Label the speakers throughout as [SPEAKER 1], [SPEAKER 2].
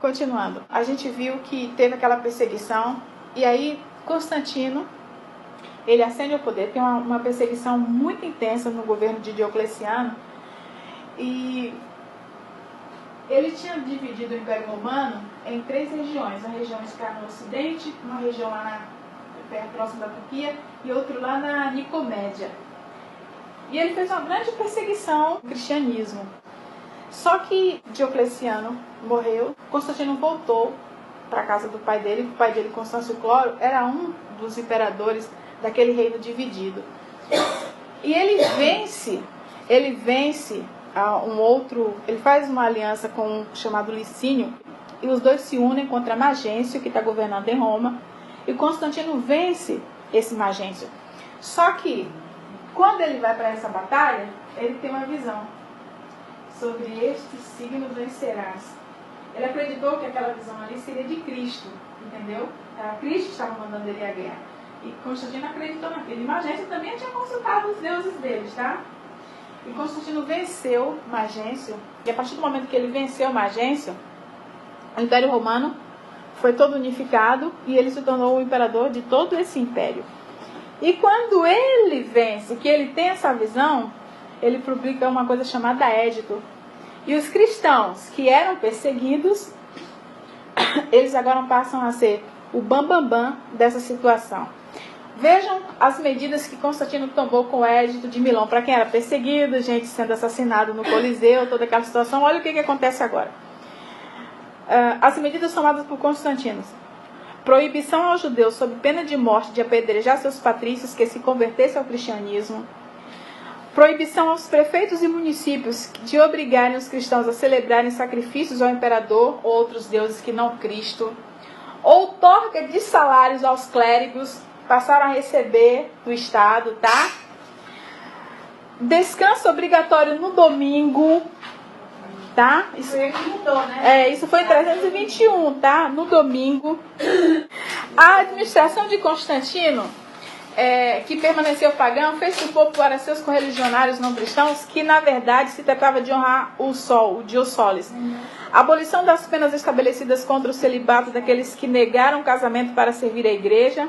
[SPEAKER 1] Continuando, a gente viu que teve aquela perseguição, e aí Constantino, ele ascende ao poder. Tem uma perseguição muito intensa no governo de Diocleciano, e ele tinha dividido o Império Romano em 3 regiões. Uma região que ficava no ocidente, uma região lá próximo da Turquia e outro lá na Nicomédia. E ele fez uma grande perseguição ao cristianismo. Só que Diocleciano morreu, Constantino voltou para a casa do pai dele. O pai dele, Constâncio Cloro, era um dos imperadores daquele reino dividido. E ele vence ele faz uma aliança com um chamado Licínio, e os dois se unem contra Magêncio, que está governando em Roma, e Constantino vence esse Magêncio. Só que, quando ele vai para essa batalha, ele tem uma visão. Sobre este signo vencerás. Ele acreditou que aquela visão ali seria de Cristo, entendeu? Era Cristo que estava mandando ele à guerra. E Constantino acreditou naquilo. E Magêncio também tinha consultado os deuses deles, tá? E Constantino venceu Magêncio. E a partir do momento que ele venceu Magêncio, o Império Romano foi todo unificado e ele se tornou o imperador de todo esse império. E quando ele vence, que ele tem essa visão, ele publica uma coisa chamada Édito. E os cristãos que eram perseguidos, eles agora passam a ser o bambambam dessa situação. Vejam as medidas que Constantino tomou com o Édito de Milão. Para quem era perseguido, gente sendo assassinado no Coliseu, toda aquela situação. Olha o que acontece agora. As medidas tomadas por Constantino: proibição aos judeus, sob pena de morte, de apedrejar seus patrícios que se convertessem ao cristianismo. Proibição aos prefeitos e municípios de obrigarem os cristãos a celebrarem sacrifícios ao imperador ou outros deuses que não Cristo. Outorga de salários aos clérigos, passaram a receber do Estado, tá? Descanso obrigatório no domingo, tá? Isso mudou, né? Isso foi em 321, tá? No domingo. A administração de Constantino, que permaneceu pagã, fez o povo para seus correligionários não cristãos, que na verdade se tratava de honrar o sol, o Dios Solis. Abolição das penas estabelecidas contra o celibato daqueles que negaram casamento para servir a igreja.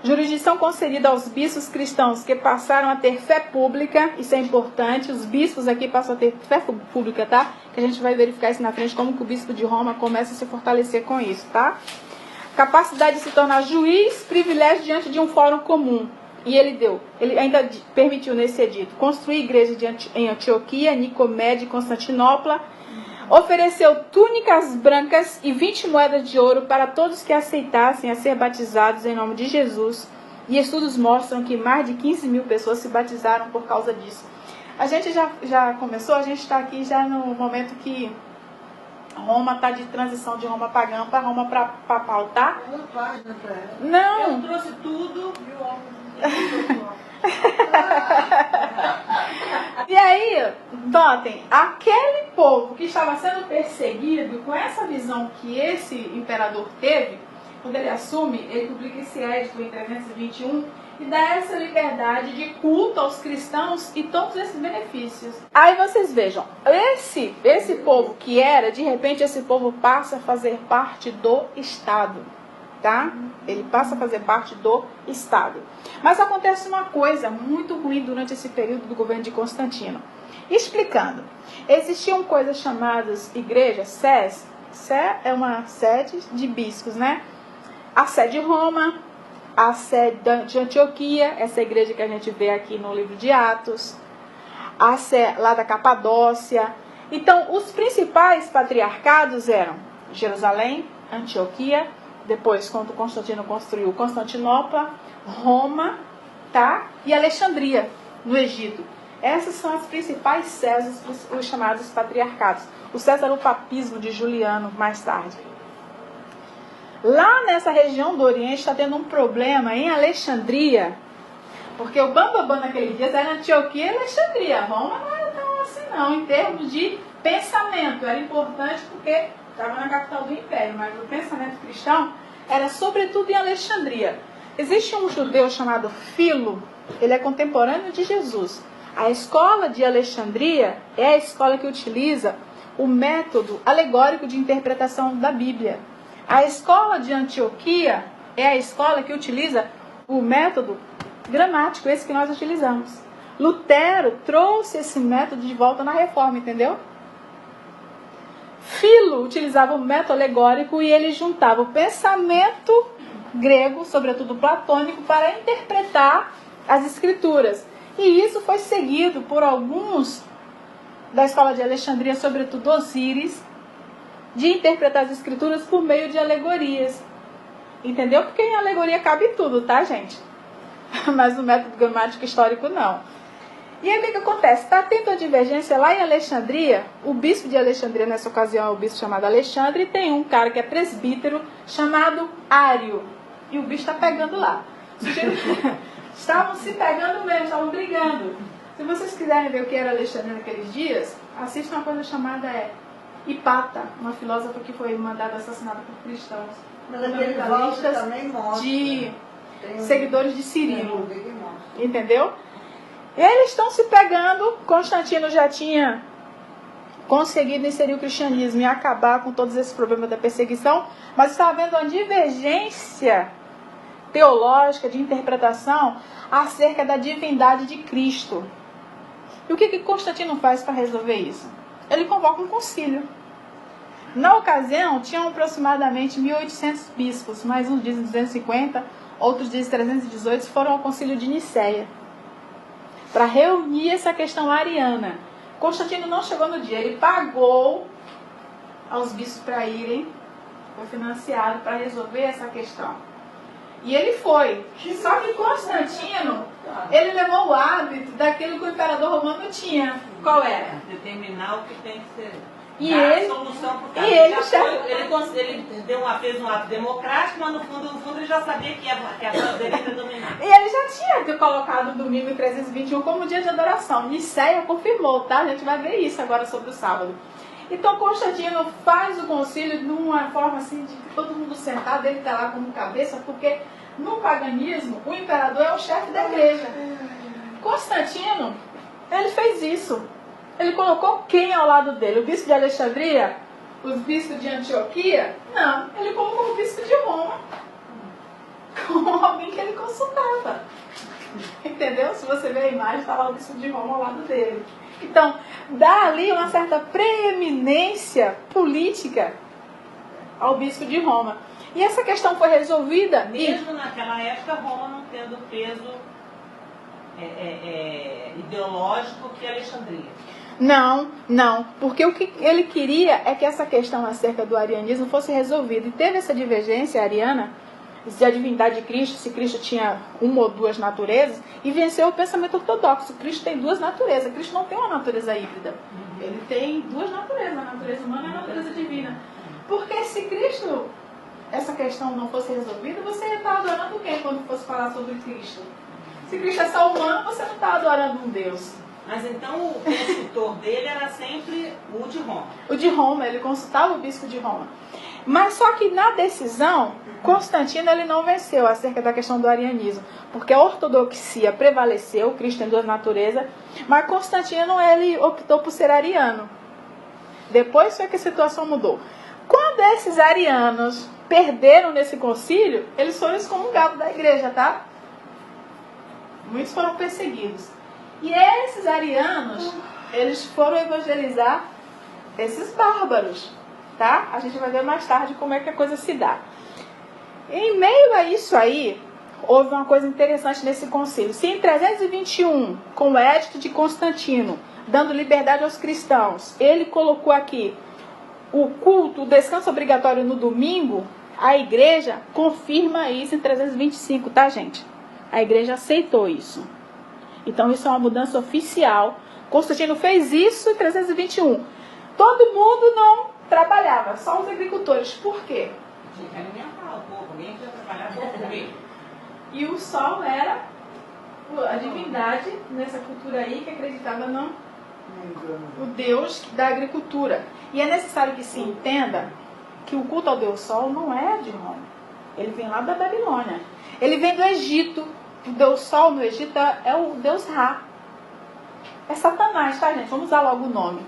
[SPEAKER 1] Jurisdição concedida aos bispos cristãos que passaram a ter fé pública. Isso é importante, os bispos aqui passam a ter fé pública, tá? Que a gente vai verificar isso na frente, como que o bispo de Roma começa a se fortalecer com isso, tá? Capacidade de se tornar juiz, privilégio diante de um fórum comum. E ele ainda permitiu nesse edito construir igreja em Antioquia, Nicomédia e Constantinopla. Ofereceu túnicas brancas e 20 moedas de ouro para todos que aceitassem a ser batizados em nome de Jesus. E estudos mostram que mais de 15 mil pessoas se batizaram por causa disso. A gente já começou, a gente está aqui já no momento que Roma está de transição de Roma pagã para Roma papal, tá? Não.
[SPEAKER 2] Eu trouxe tudo e o homem.
[SPEAKER 1] E aí, notem, aquele povo que estava sendo perseguido, com essa visão que esse imperador teve, quando ele assume, ele publica esse édito em 321 e dá essa liberdade de culto aos cristãos e todos esses benefícios. Aí vocês vejam, esse povo que era, de repente esse povo passa a fazer parte do Estado. Tá? Ele passa a fazer parte do Estado. Mas acontece uma coisa muito ruim durante esse período do governo de Constantino. Explicando, existiam coisas chamadas igrejas, sés. Sé é uma sede de bispos, né? A sé de Roma, a sé de Antioquia, essa igreja que a gente vê aqui no livro de Atos, a sé lá da Capadócia. Então, os principais patriarcados eram Jerusalém, Antioquia, depois, quando Constantino construiu Constantinopla, Roma, tá? E Alexandria, no Egito. Essas são as principais sés, os chamados patriarcados. O César, o papismo de Juliano, mais tarde. Lá nessa região do Oriente está tendo um problema em Alexandria, porque o bambambam naqueles dias era Antioquia e Alexandria. Roma não era tão assim não, em termos de pensamento. Era importante porque estava na capital do Império, mas o pensamento cristão era sobretudo em Alexandria. Existe um judeu chamado Filo, ele é contemporâneo de Jesus. A escola de Alexandria é a escola que utiliza o método alegórico de interpretação da Bíblia. A escola de Antioquia é a escola que utiliza o método gramático, esse que nós utilizamos. Lutero trouxe esse método de volta na Reforma, entendeu? Filo utilizava o método alegórico e ele juntava o pensamento grego, sobretudo platônico, para interpretar as escrituras. E isso foi seguido por alguns da escola de Alexandria, sobretudo Osíris, de interpretar as escrituras por meio de alegorias. Entendeu? Porque em alegoria cabe tudo, tá, gente? Mas no método gramático histórico não. E aí o que acontece? Está tendo a divergência lá em Alexandria. O bispo de Alexandria, nessa ocasião, é o bispo chamado Alexandre, e tem um cara que é presbítero chamado Ário. E o bicho está pegando lá. Estavam se pegando mesmo, estavam brigando. Se vocês quiserem ver o que era Alexandria naqueles dias, assistam uma coisa chamada Hipata, uma filósofa que foi mandada assassinada por cristãos.
[SPEAKER 2] Mas aquele blog também mostra.
[SPEAKER 1] De seguidores de Cirilo. Entendeu? E eles estão se pegando. Constantino já tinha conseguido inserir o cristianismo e acabar com todos esses problemas da perseguição, mas estava havendo uma divergência teológica, de interpretação, acerca da divindade de Cristo. E o que Constantino faz para resolver isso? Ele convoca um concílio. Na ocasião, tinham aproximadamente 1.800 bispos, mas uns dizem 250, outros dizem 318, foram ao concílio de Nicéia, para reunir essa questão ariana. Constantino não chegou no dia, ele pagou aos bispos para irem, foi financiado para resolver essa questão. E ele foi. Só que Constantino, ele levou o hábito daquilo que o imperador romano tinha. Qual era?
[SPEAKER 3] Determinar o que tem que ser.
[SPEAKER 1] E ele,
[SPEAKER 3] solução pro
[SPEAKER 1] e ele,
[SPEAKER 3] ele fez um ato democrático, mas no fundo ele já sabia que a voz dele ia dominar.
[SPEAKER 1] E ele já tinha colocado o domingo em 321 como dia de adoração. Nicéia confirmou, tá? A gente vai ver isso agora sobre o sábado. Então Constantino faz o concílio de uma forma assim, de todo mundo sentado, ele está lá como cabeça, porque no paganismo o imperador é o chefe da igreja. Constantino, ele fez isso. Ele colocou quem ao lado dele? O bispo de Alexandria? Os bispos de Antioquia? Não, ele colocou o bispo de Roma como alguém que ele consultava. Entendeu? Se você ver a imagem, está lá o bispo de Roma ao lado dele. Então, dá ali uma certa preeminência política ao bispo de Roma. E essa questão foi resolvida.
[SPEAKER 3] Mesmo naquela época, Roma não tendo peso ideológico que Alexandria.
[SPEAKER 1] Não, porque o que ele queria é que essa questão acerca do arianismo fosse resolvida. E teve essa divergência ariana, da divindade de Cristo, se Cristo tinha uma ou duas naturezas, e venceu o pensamento ortodoxo. Cristo tem duas naturezas. Cristo não tem uma natureza híbrida. Ele tem duas naturezas, a natureza humana e a natureza divina. Porque se Cristo, essa questão não fosse resolvida, você ia estar adorando quem quando fosse falar sobre Cristo? Se Cristo é só humano, você não está adorando um Deus.
[SPEAKER 3] Mas então o consultor dele era sempre o de Roma.
[SPEAKER 1] O de Roma, ele consultava o bispo de Roma. Mas só que na decisão, Constantino ele não venceu acerca da questão do arianismo, porque a ortodoxia prevaleceu, Cristo tem duas naturezas, mas Constantino ele optou por ser ariano. Depois foi que a situação mudou. Quando esses arianos perderam nesse concílio, eles foram excomungados da igreja, tá? Muitos foram perseguidos. E esses arianos, eles foram evangelizar esses bárbaros, tá? A gente vai ver mais tarde como é que a coisa se dá. Em meio a isso aí, houve uma coisa interessante nesse concílio. Se em 321, com o Edito de Constantino, dando liberdade aos cristãos, ele colocou aqui o culto, o descanso obrigatório no domingo, a igreja confirma isso em 325, tá, gente? A igreja aceitou isso. Então isso é uma mudança oficial. Constantino fez isso em 321. Todo mundo não trabalhava, só os agricultores. Por quê?
[SPEAKER 3] Tinha que alimentar o povo, ninguém ia trabalhar para comer.
[SPEAKER 1] E o sol era a divindade nessa cultura aí que acreditava no Deus da agricultura. E é necessário que se entenda que o culto ao Deus Sol não é de Roma. Ele vem lá da Babilônia. Ele vem do Egito. O Deus Sol no Egito é o Deus Ra. É Satanás, tá, gente? Vamos usar logo o nome.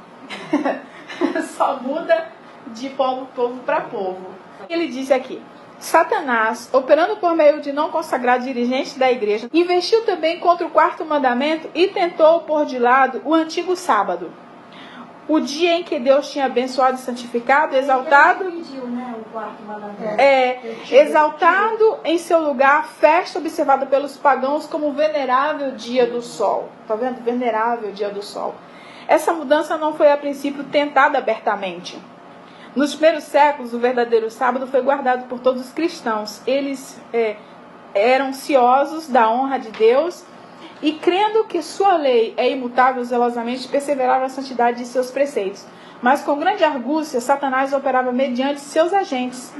[SPEAKER 1] só muda de povo para povo. Ele diz aqui: Satanás, operando por meio de não consagrados dirigentes da igreja, investiu também contra o quarto mandamento e tentou pôr de lado o antigo sábado, o dia em que Deus tinha abençoado e santificado, exaltado, exaltado em seu lugar, festa observada pelos pagãos como venerável dia do sol. Tá vendo? Venerável dia do sol. Essa mudança não foi a princípio tentada abertamente. Nos primeiros séculos, o verdadeiro sábado foi guardado por todos os cristãos. Eles eram ciosos da honra de Deus e, crendo que sua lei é imutável, zelosamente perseveravam na santidade de seus preceitos. Mas com grande argúcia, Satanás operava mediante seus agentes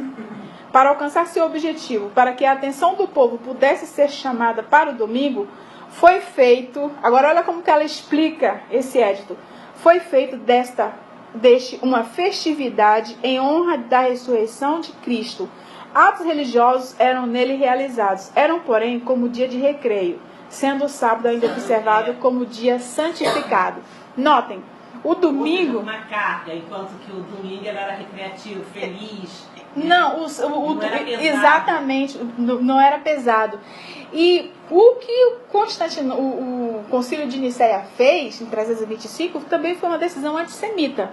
[SPEAKER 1] para alcançar seu objetivo, para que a atenção do povo pudesse ser chamada para o domingo. Foi feito, agora olha como que ela explica esse édito, foi feito deste uma festividade em honra da ressurreição de Cristo. Atos religiosos eram nele realizados, eram porém como dia de recreio, sendo o sábado ainda observado como dia santificado. Notem, o domingo...
[SPEAKER 3] Uma carga, enquanto que o domingo era recreativo, feliz.
[SPEAKER 1] Não,
[SPEAKER 3] não era pesado.
[SPEAKER 1] Exatamente, não era pesado. E o que o Concílio de Nicéia fez, em 325, também foi uma decisão antissemita.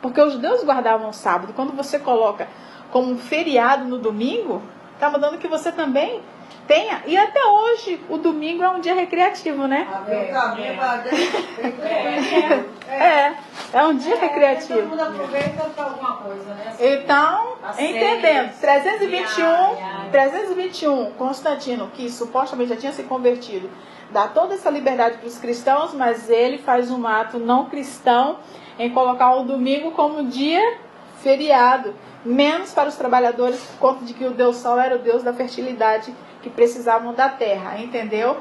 [SPEAKER 1] Porque os judeus guardavam o sábado. Quando você coloca como um feriado no domingo, está mandando que você também tenha. E até hoje, o domingo é um dia recreativo, né? É um dia recreativo.
[SPEAKER 2] Todo mundo aproveita para alguma coisa, né?
[SPEAKER 1] Então, entendendo, 321, Constantino, que supostamente já tinha se convertido, dá toda essa liberdade para os cristãos, mas ele faz um ato não cristão em colocar o domingo como dia feriado, menos para os trabalhadores, por conta de que o Deus Sol era o Deus da fertilidade que precisavam da terra, entendeu?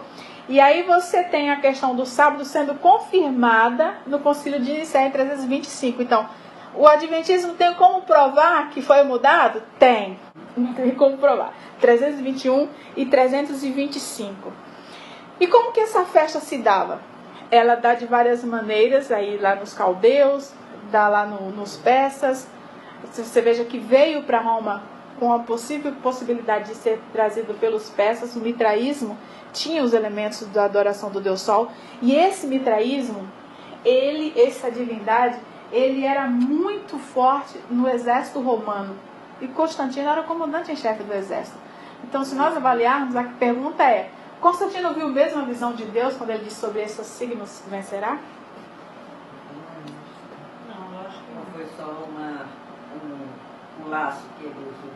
[SPEAKER 1] E aí você tem a questão do sábado sendo confirmada no Concílio de Nicéia em 325. Então, o Adventismo tem como provar que foi mudado? Tem. Não tem como provar. 321 e 325. E como que essa festa se dava? Ela dá de várias maneiras, aí lá nos caldeus, dá lá nos persas. Você veja que veio para Roma com a possibilidade de ser trazido pelos persas. O mitraísmo tinha os elementos da adoração do Deus Sol. E esse mitraísmo, essa divindade, ele era muito forte no exército romano. E Constantino era o comandante em chefe do exército. Então, se nós avaliarmos, a pergunta é: Constantino viu mesmo a visão de Deus quando ele disse sobre esses signos vencerá?
[SPEAKER 2] Não, eu acho que não foi só um laço que ele usou.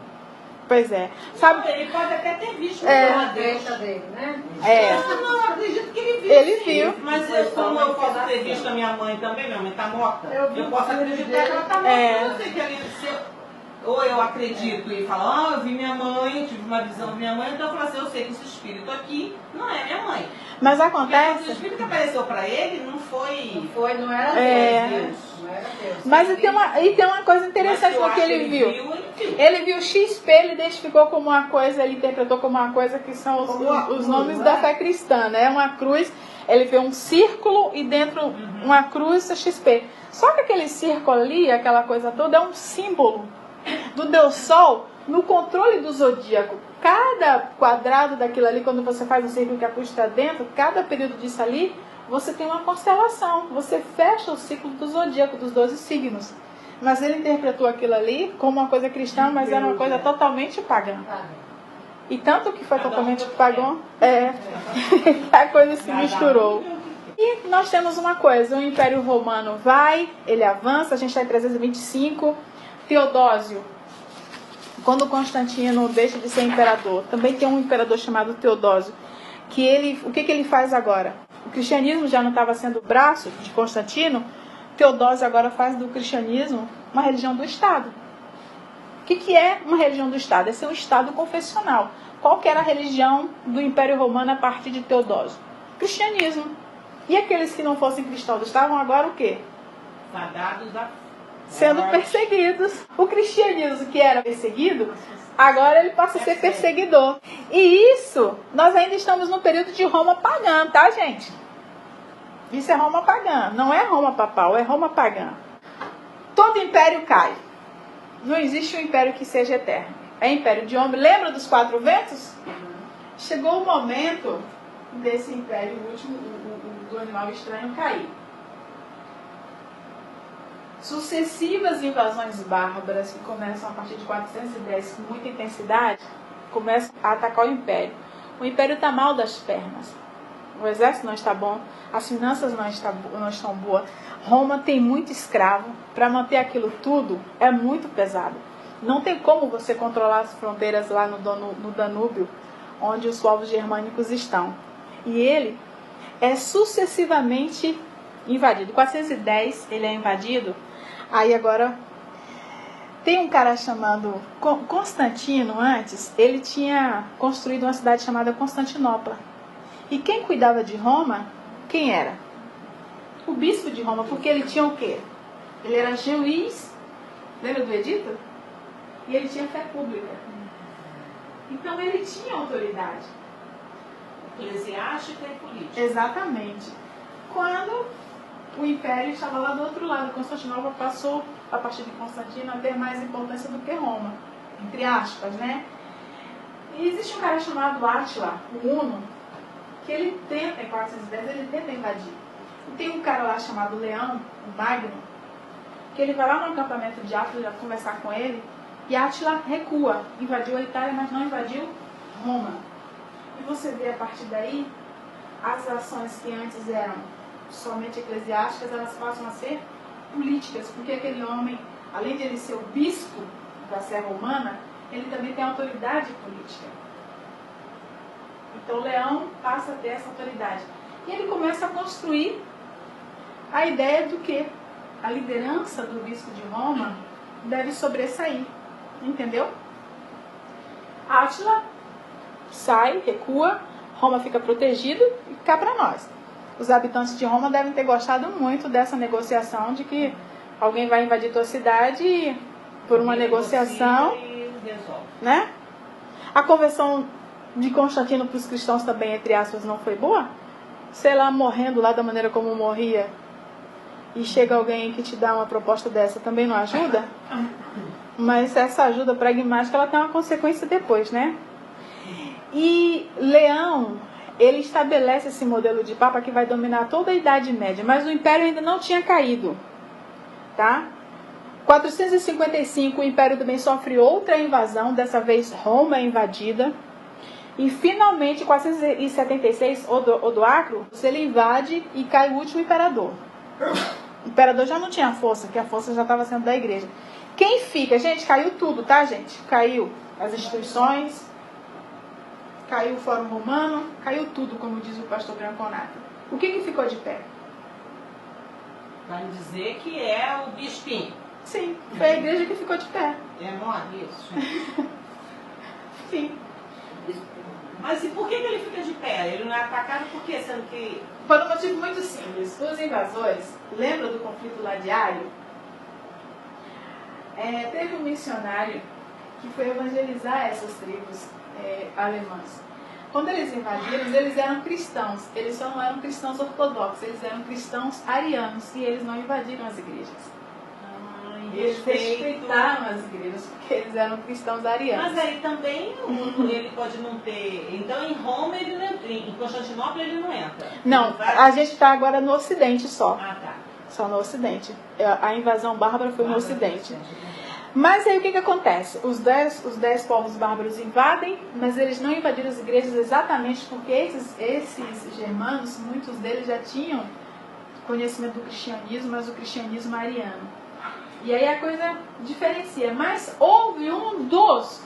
[SPEAKER 1] Pois é. Sabe,
[SPEAKER 3] ele pode até ter visto
[SPEAKER 2] a deixa dele, né?
[SPEAKER 3] Eu acredito que ele viu.
[SPEAKER 1] Ele
[SPEAKER 3] sim.
[SPEAKER 1] viu.
[SPEAKER 3] Mas como eu posso ter visto a minha mãe também, minha mãe está morta, eu posso acreditar que ela está morta. Eu sei que ali, ou eu acredito e falo, eu vi minha mãe, tive uma visão de minha mãe, então eu falo assim, eu sei que esse espírito aqui não é minha mãe.
[SPEAKER 1] Mas acontece...
[SPEAKER 3] Porque o espírito que apareceu para ele
[SPEAKER 2] não era Deus. Não era Deus.
[SPEAKER 1] Mas tem uma coisa interessante no que ele viu. Ele viu XP, ele identificou como uma coisa, ele interpretou como uma coisa que são os nomes da fé cristã, né? Uma cruz, ele vê um círculo e dentro uma cruz XP. Só que aquele círculo ali, aquela coisa toda, é um símbolo do Deus Sol no controle do zodíaco. Cada quadrado daquilo ali, quando você faz um círculo que a cruz está dentro, cada período disso ali, você tem uma constelação. Você fecha o ciclo do zodíaco, dos 12 signos. Mas ele interpretou aquilo ali como uma coisa cristã, mas era uma coisa totalmente pagã. E tanto que foi totalmente pagão, a coisa se misturou. E nós temos uma coisa, o Império Romano vai, ele avança, a gente está em 325, Teodósio, quando Constantino deixa de ser imperador, também tem um imperador chamado Teodósio, que o que ele faz agora? O cristianismo já não estava sendo o braço de Constantino, Teodósio agora faz do cristianismo uma religião do Estado. O que é uma religião do Estado? É ser um Estado confessional. Qual que era a religião do Império Romano a partir de Teodósio? Cristianismo. E aqueles que não fossem cristãos estavam agora o quê?
[SPEAKER 3] Fadados a
[SPEAKER 1] sendo perseguidos. O cristianismo, que era perseguido, agora ele passa a ser perseguidor. E isso, nós ainda estamos no período de Roma pagã, tá, gente? Isso é Roma pagã, não é Roma papal, é Roma pagã. Todo império cai. Não existe um império que seja eterno. É império de homem. Lembra dos 4 ventos? Chegou o momento desse império último, do animal estranho, cair. Sucessivas invasões bárbaras, que começam a partir de 410 com muita intensidade, começam a atacar o império. O império está mal das pernas. O exército não está bom, as finanças não estão boas. Roma tem muito escravo. Para manter aquilo tudo é muito pesado. Não tem como você controlar as fronteiras lá no Danúbio, onde os povos germânicos estão. E ele é sucessivamente invadido. 410 ele é invadido. Aí agora tem um cara chamado Constantino. Antes ele tinha construído uma cidade chamada Constantinopla. E quem cuidava de Roma, quem era? O bispo de Roma, porque ele tinha o quê? Ele era juiz, lembra do edito? E ele tinha fé pública. Então ele tinha autoridade
[SPEAKER 3] eclesiástica e política.
[SPEAKER 1] Exatamente. Quando o império estava lá do outro lado, Constantinopla passou, a partir de Constantino, a ter mais importância do que Roma, entre aspas, né? E existe um cara chamado Átila, o Huno, que ele tenta, em 410, ele tenta invadir. E tem um cara lá chamado Leão, o Magno, que ele vai lá no acampamento de Átila conversar com ele, e Átila recua, invadiu a Itália, mas não invadiu Roma. E você vê a partir daí, as ações que antes eram somente eclesiásticas, elas passam a ser políticas, porque aquele homem, além de ele ser o bispo da Serra Romana, ele também tem autoridade política. Então Leão passa a ter essa autoridade. E ele começa a construir a ideia do que a liderança do bispo de Roma deve sobressair. Entendeu? Átila sai, recua, Roma fica protegida e cá para nós. Os habitantes de Roma devem ter gostado muito dessa negociação de que alguém vai invadir tua cidade e, por uma negociação, né? A conversão de Constantino para os cristãos também, entre aspas, não foi boa? Sei lá, morrendo lá da maneira como morria, e chega alguém que te dá uma proposta dessa, também não ajuda? Mas essa ajuda pragmática, ela tem uma consequência depois, né? E Leão, ele estabelece esse modelo de papa que vai dominar toda a Idade Média, mas o império ainda não tinha caído, tá? 455, o império também sofre outra invasão, dessa vez Roma é invadida. E finalmente, 476, Odoacro, ele invade e cai o último imperador. O imperador já não tinha força, que a força já estava sendo da igreja. Quem fica? Gente, caiu tudo, tá, gente? Caiu as instituições, caiu o Fórum Romano, caiu tudo, como diz o pastor Branconato. O que ficou de pé?
[SPEAKER 3] Vai dizer que é o bispinho.
[SPEAKER 1] Sim, foi a igreja que ficou de pé.
[SPEAKER 3] É mole isso?
[SPEAKER 1] Sim.
[SPEAKER 3] Mas e por que ele fica de pé? Ele não é atacado por quê? Sendo que...
[SPEAKER 1] Por um motivo muito simples. Os invasores, lembra do conflito lá de Aio? Teve um missionário que foi evangelizar essas tribos alemãs. Quando eles invadiram, eles eram cristãos. Eles só não eram cristãos ortodoxos, eles eram cristãos arianos. E eles não invadiram as igrejas. Eles respeitaram as igrejas, porque eles eram cristãos arianos.
[SPEAKER 3] Mas aí também ele pode não ter... Então em Roma ele não entra, em Constantinopla ele não entra.
[SPEAKER 1] Não, a gente está agora no Ocidente só.
[SPEAKER 3] Ah, tá.
[SPEAKER 1] Só no Ocidente. A invasão bárbara foi no Ocidente. Mas aí o que acontece? Os 10 povos bárbaros invadem, mas eles não invadiram as igrejas exatamente porque esses germanos, muitos deles já tinham conhecimento do cristianismo, mas o cristianismo ariano. E aí a coisa diferencia. Mas houve um dos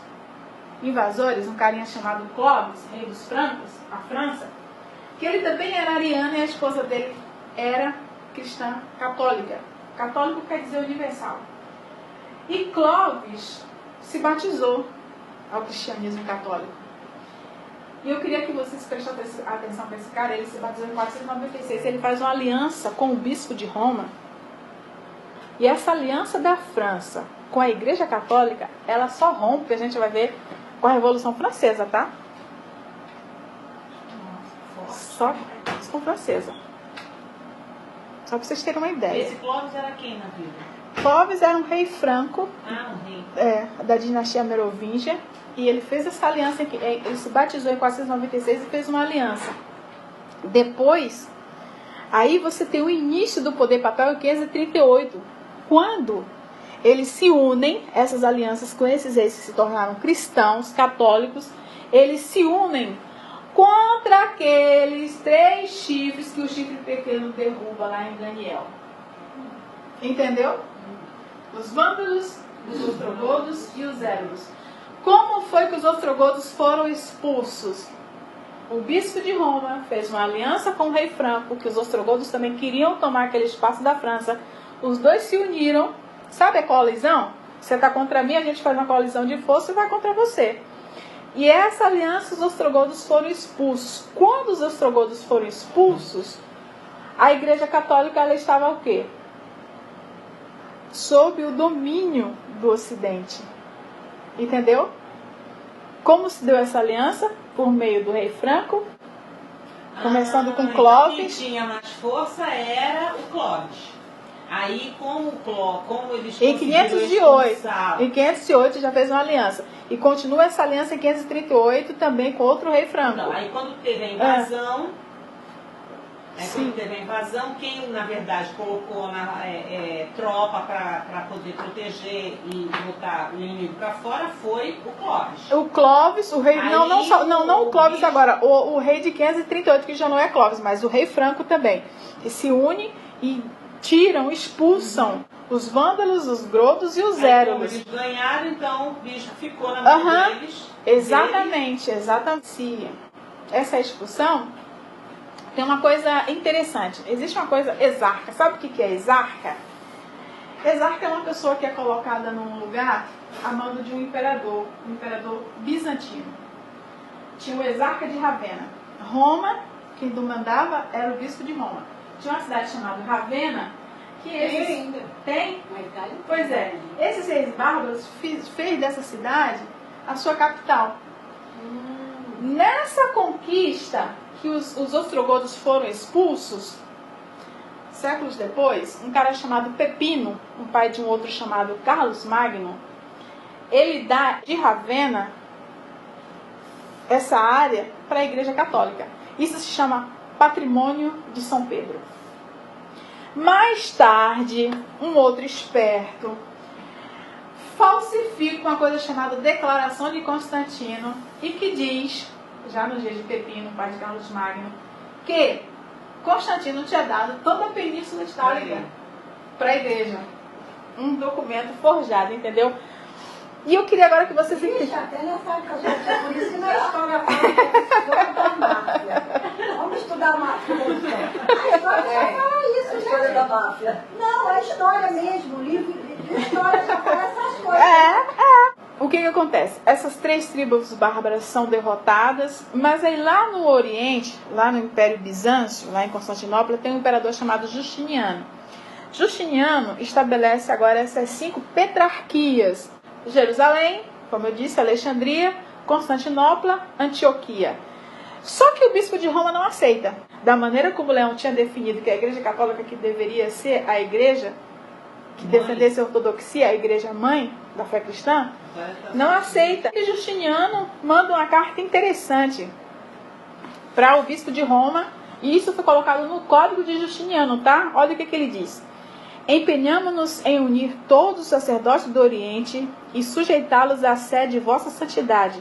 [SPEAKER 1] invasores, um carinha chamado Clovis, rei dos francos, a França, que ele também era ariano e a esposa dele era cristã católica. Católico quer dizer universal. E Clovis se batizou ao cristianismo católico. E eu queria que vocês prestassem atenção para esse cara. Ele se batizou em 496. Ele faz uma aliança com o bispo de Roma. E essa aliança da França com a Igreja Católica, ela só rompe, a gente vai ver, com a Revolução Francesa, tá? Só com a Francesa. Só para vocês terem uma ideia.
[SPEAKER 3] Esse Clóvis era quem na Bíblia?
[SPEAKER 1] Clóvis era um rei franco,
[SPEAKER 3] um rei.
[SPEAKER 1] Da dinastia Merovingia, e ele fez essa aliança, ele se batizou em 496 e fez uma aliança. Depois, aí você tem o início do poder papal em 538, quando eles se unem, essas alianças com esses reis que se tornaram cristãos, católicos, eles se unem contra aqueles 3 chifres que o chifre pequeno derruba lá em Daniel. Entendeu? Os vândalos, os ostrogodos e os érulos. Como foi que os ostrogodos foram expulsos? O bispo de Roma fez uma aliança com o rei franco, que os ostrogodos também queriam tomar aquele espaço da França. Os dois se uniram. Sabe a coalizão? Você está contra mim, a gente faz uma coalizão de força e vai contra você. E essa aliança, os ostrogodos foram expulsos. Quando os ostrogodos foram expulsos, a Igreja Católica ela estava o quê? Sob o domínio do Ocidente. Entendeu? Como se deu essa aliança? Por meio do rei Franco, começando com Clóvis.
[SPEAKER 3] Quem tinha mais força era o Clóvis. Aí, como eles
[SPEAKER 1] em 508 já fez uma aliança. E continua essa aliança em 538 também com outro rei franco.
[SPEAKER 3] Não, aí quando teve a invasão, quem na verdade colocou tropa para poder proteger e botar o inimigo para fora foi o Clóvis.
[SPEAKER 1] O Clóvis, o rei. Aí, não o Clóvis agora, o rei de 538, que já não é Clóvis, mas o rei franco também. Que se une e tiram, expulsam os vândalos, os godos e os érulos.
[SPEAKER 3] Eles ganharam, então o bispo ficou na mão deles.
[SPEAKER 1] Exatamente. Essa expulsão tem uma coisa interessante. Existe uma coisa exarca. Sabe o que é exarca? Exarca é uma pessoa que é colocada num lugar a mando de um imperador bizantino. Tinha o exarca de Ravenna. Roma, quem mandava era o bispo de Roma. Tinha uma cidade chamada Ravenna, que tem? Pois é. Esses reis bárbaros fez dessa cidade a sua capital. Nessa conquista que os ostrogodos foram expulsos, séculos depois, um cara chamado Pepino, um pai de um outro chamado Carlos Magno, ele dá de Ravenna essa área para a Igreja Católica. Isso se chama Patrimônio de São Pedro. Mais tarde, um outro esperto falsifica uma coisa chamada Declaração de Constantino e que diz, já nos dias de Pepino, pai de Carlos Magno, que Constantino tinha dado toda a Península Itálica para a igreja. Um documento forjado, entendeu? E eu queria agora que vocês entendam.
[SPEAKER 4] Até nessa época, por isso que na história fala da máfia. Vamos estudar a máfia. A história só fala isso, gente. A história da máfia. Não, é história mesmo. O livro de história já fala essas coisas.
[SPEAKER 1] O que acontece? Essas 3 tribos bárbaras são derrotadas, mas aí lá no Oriente, lá no Império Bizâncio, lá em Constantinopla, tem um imperador chamado Justiniano. Justiniano estabelece agora essas 5 petrarquias: Jerusalém, como eu disse, Alexandria, Constantinopla, Antioquia. Só que o bispo de Roma não aceita. Da maneira como Leão tinha definido que a Igreja Católica que deveria ser a igreja que defendesse a ortodoxia, a igreja mãe da fé cristã, não aceita. E Justiniano manda uma carta interessante para o bispo de Roma, e isso foi colocado no Código de Justiniano, tá? Olha o que ele diz. Empenhamo-nos em unir todos os sacerdotes do Oriente e sujeitá-los à sé de vossa santidade.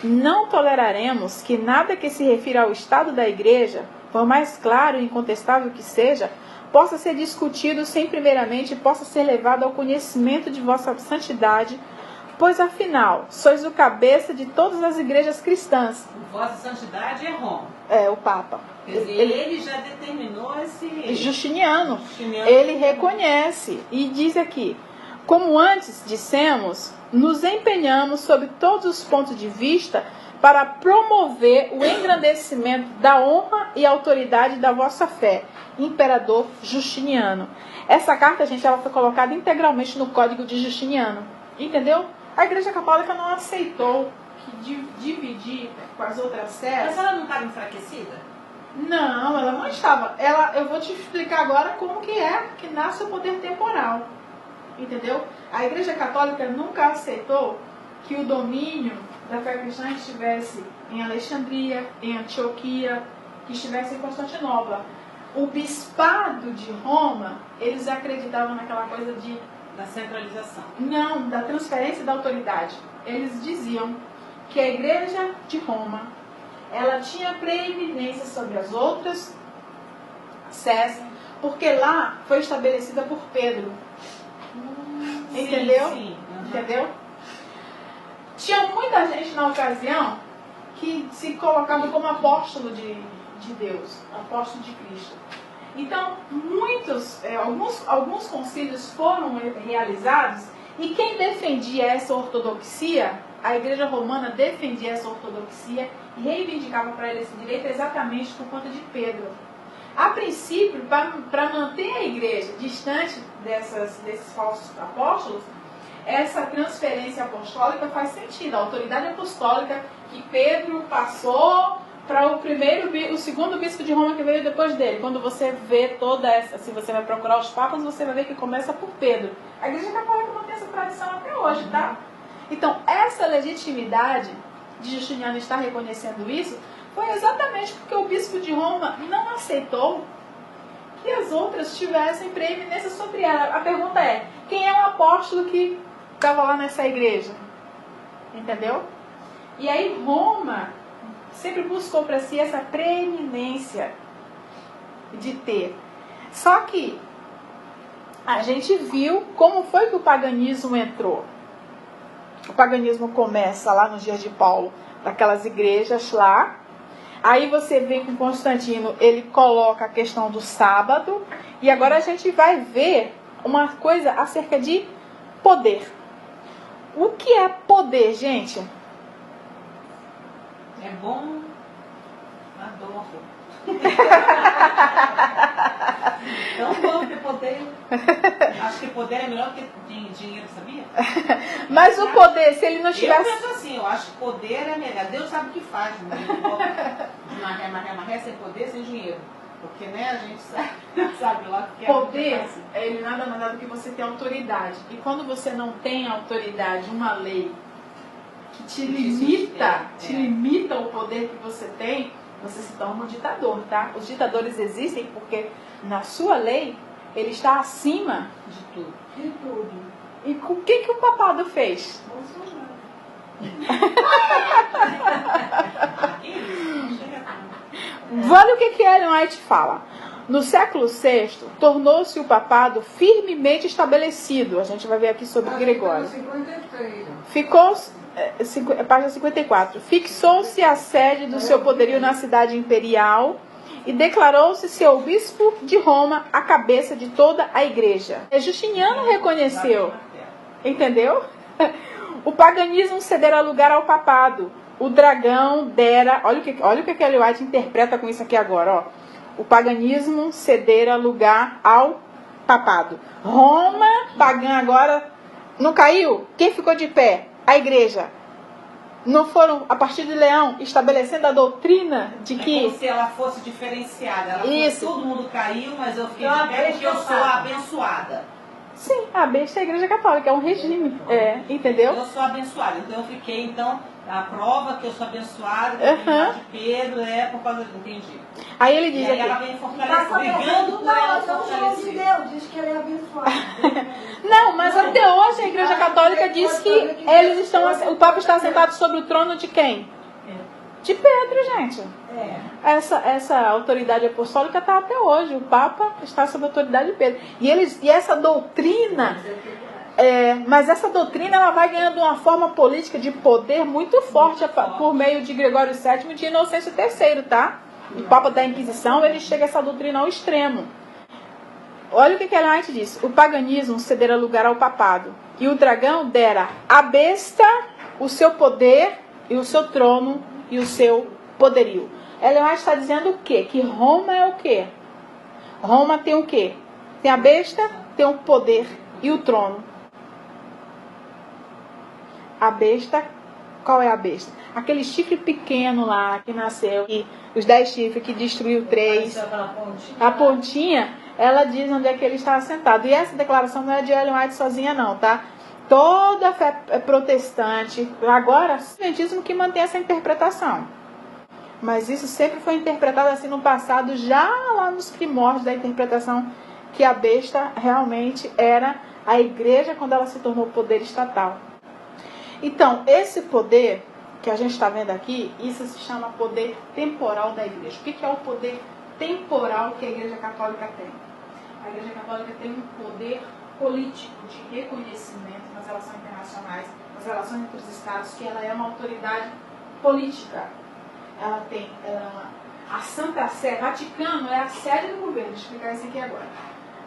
[SPEAKER 1] Não toleraremos que nada que se refira ao estado da igreja, por mais claro e incontestável que seja, possa ser discutido sem primeiramente possa ser levado ao conhecimento de vossa santidade, pois afinal, sois o cabeça de todas as igrejas cristãs.
[SPEAKER 3] Vossa santidade é Roma.
[SPEAKER 1] É, o Papa.
[SPEAKER 3] Quer dizer, ele já determinou esse...
[SPEAKER 1] Justiniano. Ele reconhece e diz aqui: como antes dissemos, nos empenhamos sob todos os pontos de vista para promover o engrandecimento da honra e autoridade da vossa fé, Imperador Justiniano. Essa carta, gente, ela foi colocada integralmente no Código de Justiniano. Entendeu? A Igreja Católica não aceitou que dividir com as outras séries.
[SPEAKER 3] Mas ela não estava enfraquecida?
[SPEAKER 1] Não, ela não estava. Eu vou te explicar agora como que nasce o poder temporal. Entendeu? A Igreja Católica nunca aceitou que o domínio da fé cristã estivesse em Alexandria, em Antioquia, que estivesse em Constantinopla. O bispado de Roma, eles acreditavam naquela coisa
[SPEAKER 3] da centralização.
[SPEAKER 1] Não, da transferência da autoridade. Eles diziam que a Igreja de Roma, ela tinha preeminência sobre as outras sés, porque lá foi estabelecida por Pedro. Entendeu?
[SPEAKER 3] Sim. Uhum.
[SPEAKER 1] Entendeu? Tinha muita gente na ocasião que se colocava como apóstolo de Deus, apóstolo de Cristo. Então, alguns concílios foram realizados, e quem defendia essa ortodoxia, a Igreja Romana defendia essa ortodoxia e reivindicava para ela esse direito exatamente por conta de Pedro. A princípio, para manter a igreja distante desses falsos apóstolos, essa transferência apostólica faz sentido. A autoridade apostólica que Pedro passou para o segundo bispo de Roma que veio depois dele. Quando você vê toda essa, se você vai procurar os papas, você vai ver que começa por Pedro. A Igreja Católica não tem essa tradição até hoje, tá? Então, essa legitimidade de Justiniano estar reconhecendo isso foi exatamente porque o bispo de Roma não aceitou que as outras tivessem preeminência sobre ela. A pergunta é, quem é o apóstolo que estava lá nessa igreja? Entendeu? E aí Roma sempre buscou para si essa preeminência de ter. Só que a gente viu como foi que o paganismo entrou. O paganismo começa lá nos dias de Paulo, daquelas igrejas lá. Aí você vê que Constantino, ele coloca a questão do sábado. E agora a gente vai ver uma coisa acerca de poder. O que é poder, gente?
[SPEAKER 3] É bom, adoro. Tão bom ter poder. Acho que poder é melhor que dinheiro, sabia?
[SPEAKER 1] Mas o poder, se ele não tivesse...
[SPEAKER 3] Eu penso assim, eu acho que poder é melhor. Deus sabe o que faz, né? Marré sem poder, sem dinheiro. Porque, né, a gente sabe lá o que é.
[SPEAKER 1] Poder, ele nada mais do que você ter autoridade. E quando você não tem autoridade, uma lei que te limita o poder que você tem, você se torna um ditador, tá? Os ditadores existem porque na sua lei ele está acima
[SPEAKER 3] de tudo.
[SPEAKER 4] De tudo.
[SPEAKER 1] E o que o papado fez? Olha o que Ellen White fala. No século VI, tornou-se o papado firmemente estabelecido. A gente vai ver aqui sobre Gregório. Página 54. Fixou-se a sede do seu poderio na cidade imperial e declarou-se seu bispo de Roma a cabeça de toda a igreja. Justiniano reconheceu, entendeu? O paganismo cedera lugar ao papado. O dragão dera... Olha o que Ellen White interpreta com isso aqui agora, ó. O paganismo cedera lugar ao papado. Roma, pagã agora, não caiu? Quem ficou de pé? A igreja. Não foram, a partir de Leão, estabelecendo a doutrina de que...
[SPEAKER 3] É como se ela fosse diferenciada. Ela
[SPEAKER 1] isso.
[SPEAKER 3] Todo mundo caiu, mas eu fiquei de pé porque eu sou abençoada.
[SPEAKER 1] Sim, a besta é a Igreja Católica, é um regime, entendeu?
[SPEAKER 3] Eu sou abençoada, então eu fiquei, a prova que eu sou abençoada, que eu de Pedro, por causa do entendi.
[SPEAKER 1] Aí ele diz
[SPEAKER 3] e aí
[SPEAKER 1] aqui,
[SPEAKER 3] ela vem fortalecendo, brigando por ela fortalecer.
[SPEAKER 4] Deus diz que ele é abençoado.
[SPEAKER 1] Não, mas até hoje a Igreja Católica diz que eles estão, o Papa está sentado sobre o trono de quem? De Pedro, gente. Essa autoridade apostólica está até hoje. O Papa está sob a autoridade de Pedro. E essa doutrina, mas essa doutrina ela vai ganhando uma forma política de poder muito forte por meio de Gregório VII e de Inocêncio III, tá? O Papa da Inquisição, ele chega a essa doutrina ao extremo. Olha o que Ellen White diz. O paganismo cedera lugar ao papado. E o dragão dera à besta o seu poder e o seu trono e o seu poderio. Ellen White está dizendo o quê? Que Roma é o quê? Roma tem o quê? Tem a besta, tem o poder e o trono. A besta, Qual é a besta? Aquele chifre pequeno lá que nasceu, e os 10 chifres que destruiu 3. A pontinha, ela diz onde é que ele estava sentado. E essa declaração não é de Ellen White sozinha não, tá? Toda a fé protestante, agora, o adventismo que mantém essa interpretação. Mas isso sempre foi interpretado assim no passado, já lá nos primórdios da interpretação, que a besta realmente era a igreja quando ela se tornou poder estatal. Então, esse poder que a gente está vendo aqui, isso se chama poder temporal da igreja. O que é o poder temporal que a Igreja Católica tem? A Igreja Católica tem um poder político de reconhecimento nas relações internacionais, nas relações entre os estados, que ela é uma autoridade política. A Santa Sé, Vaticano é a sede do governo, vou explicar isso aqui agora.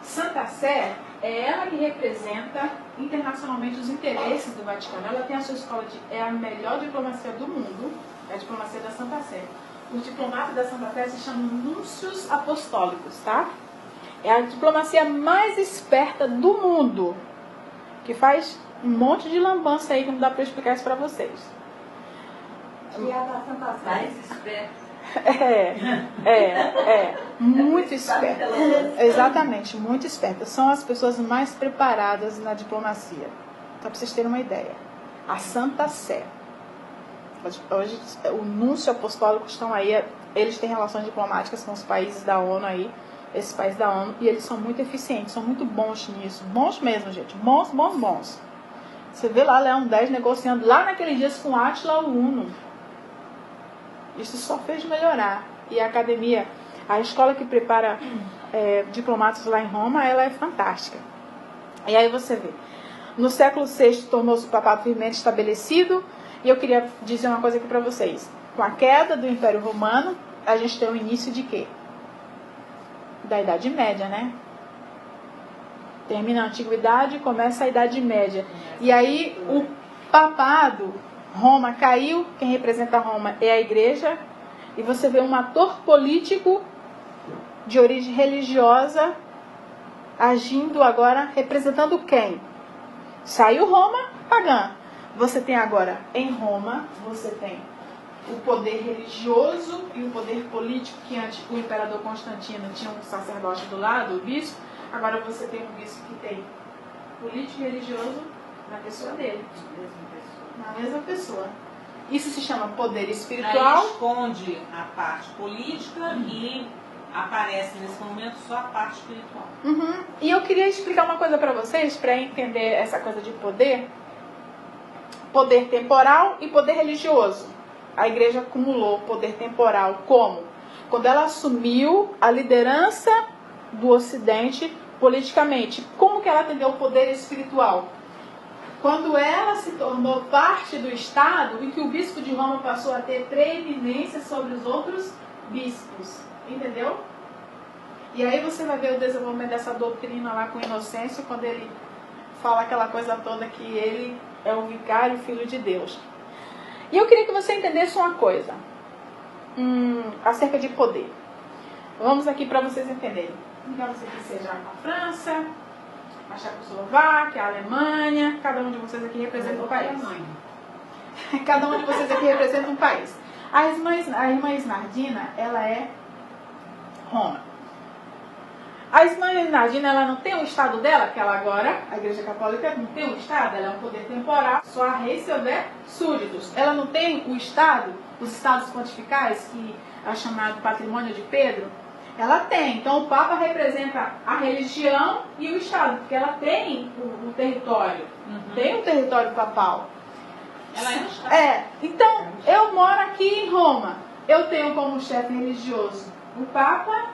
[SPEAKER 1] Santa Sé é ela que representa internacionalmente os interesses do Vaticano. Ela tem a sua escola é a melhor diplomacia do mundo, é a diplomacia da Santa Sé. Os diplomatas da Santa Sé se chamam núncios apostólicos, tá? É a diplomacia mais esperta do mundo, que faz um monte de lambança aí que não dá para explicar isso para vocês.
[SPEAKER 4] E a da Santa Sé.
[SPEAKER 2] Mais esperto.
[SPEAKER 1] Muito esperta. Exatamente, muito esperta. São as pessoas mais preparadas na diplomacia. Só para vocês terem uma ideia. A Santa Sé. Hoje, o núncio apostólico estão aí, eles têm relações diplomáticas com os países da ONU aí, esses países da ONU, e eles são muito eficientes, são muito bons nisso. Bons mesmo, gente. Bons. Você vê lá Leão X negociando lá naqueles dias com Átila o Uno. Isso só fez melhorar. E a academia, a escola que prepara diplomatas lá em Roma, ela é fantástica. E aí você vê, no século VI tornou-se o papado firmemente estabelecido. E eu queria dizer uma coisa aqui para vocês. Com a queda do Império Romano, a gente tem o início de quê? Da Idade Média, né? Termina a Antiguidade e começa a Idade Média. E aí o papado, Roma caiu, quem representa Roma é a igreja, e você vê um ator político de origem religiosa agindo agora, representando quem? Saiu Roma pagã. Você tem agora, em Roma, você tem o poder religioso e o poder político, que antes o imperador Constantino tinha um sacerdote do lado, o bispo. Agora você tem um bispo que tem político e religioso na pessoa dele. Na mesma pessoa. Isso se chama poder espiritual.
[SPEAKER 3] Aí esconde a parte política e aparece nesse momento só a parte espiritual.
[SPEAKER 1] E eu queria explicar uma coisa para vocês, para entender essa coisa de poder. Poder temporal e poder religioso. A igreja acumulou poder temporal como? Quando ela assumiu a liderança do Ocidente politicamente. Como que ela atendeu o poder espiritual? Quando ela se tornou parte do Estado e que o bispo de Roma passou a ter preeminência sobre os outros bispos. Entendeu? E aí você vai ver o desenvolvimento dessa doutrina lá com Inocêncio, quando ele fala aquela coisa toda que ele é o vicário, filho de Deus. E eu queria que você entendesse uma coisa acerca de poder. Vamos aqui para vocês entenderem. Digamos que seja a França, a Checoslováquia, a Alemanha, cada um de vocês aqui representa um país. Cada um de vocês aqui representa um país. A irmã Isnardina, ela é Roma. A irmã Isnardina, ela não tem o estado dela, que ela agora, a Igreja Católica não tem o estado, ela é um poder temporal, só a rei se houver súditos. Ela não tem o estado, os estados pontificais, que é chamado patrimônio de Pedro. Ela tem. Então o Papa representa a religião e o estado, porque ela tem o território. Tem o território papal.
[SPEAKER 3] Ela é um estado.
[SPEAKER 1] Então, eu moro aqui em Roma. Eu tenho como chefe religioso o Papa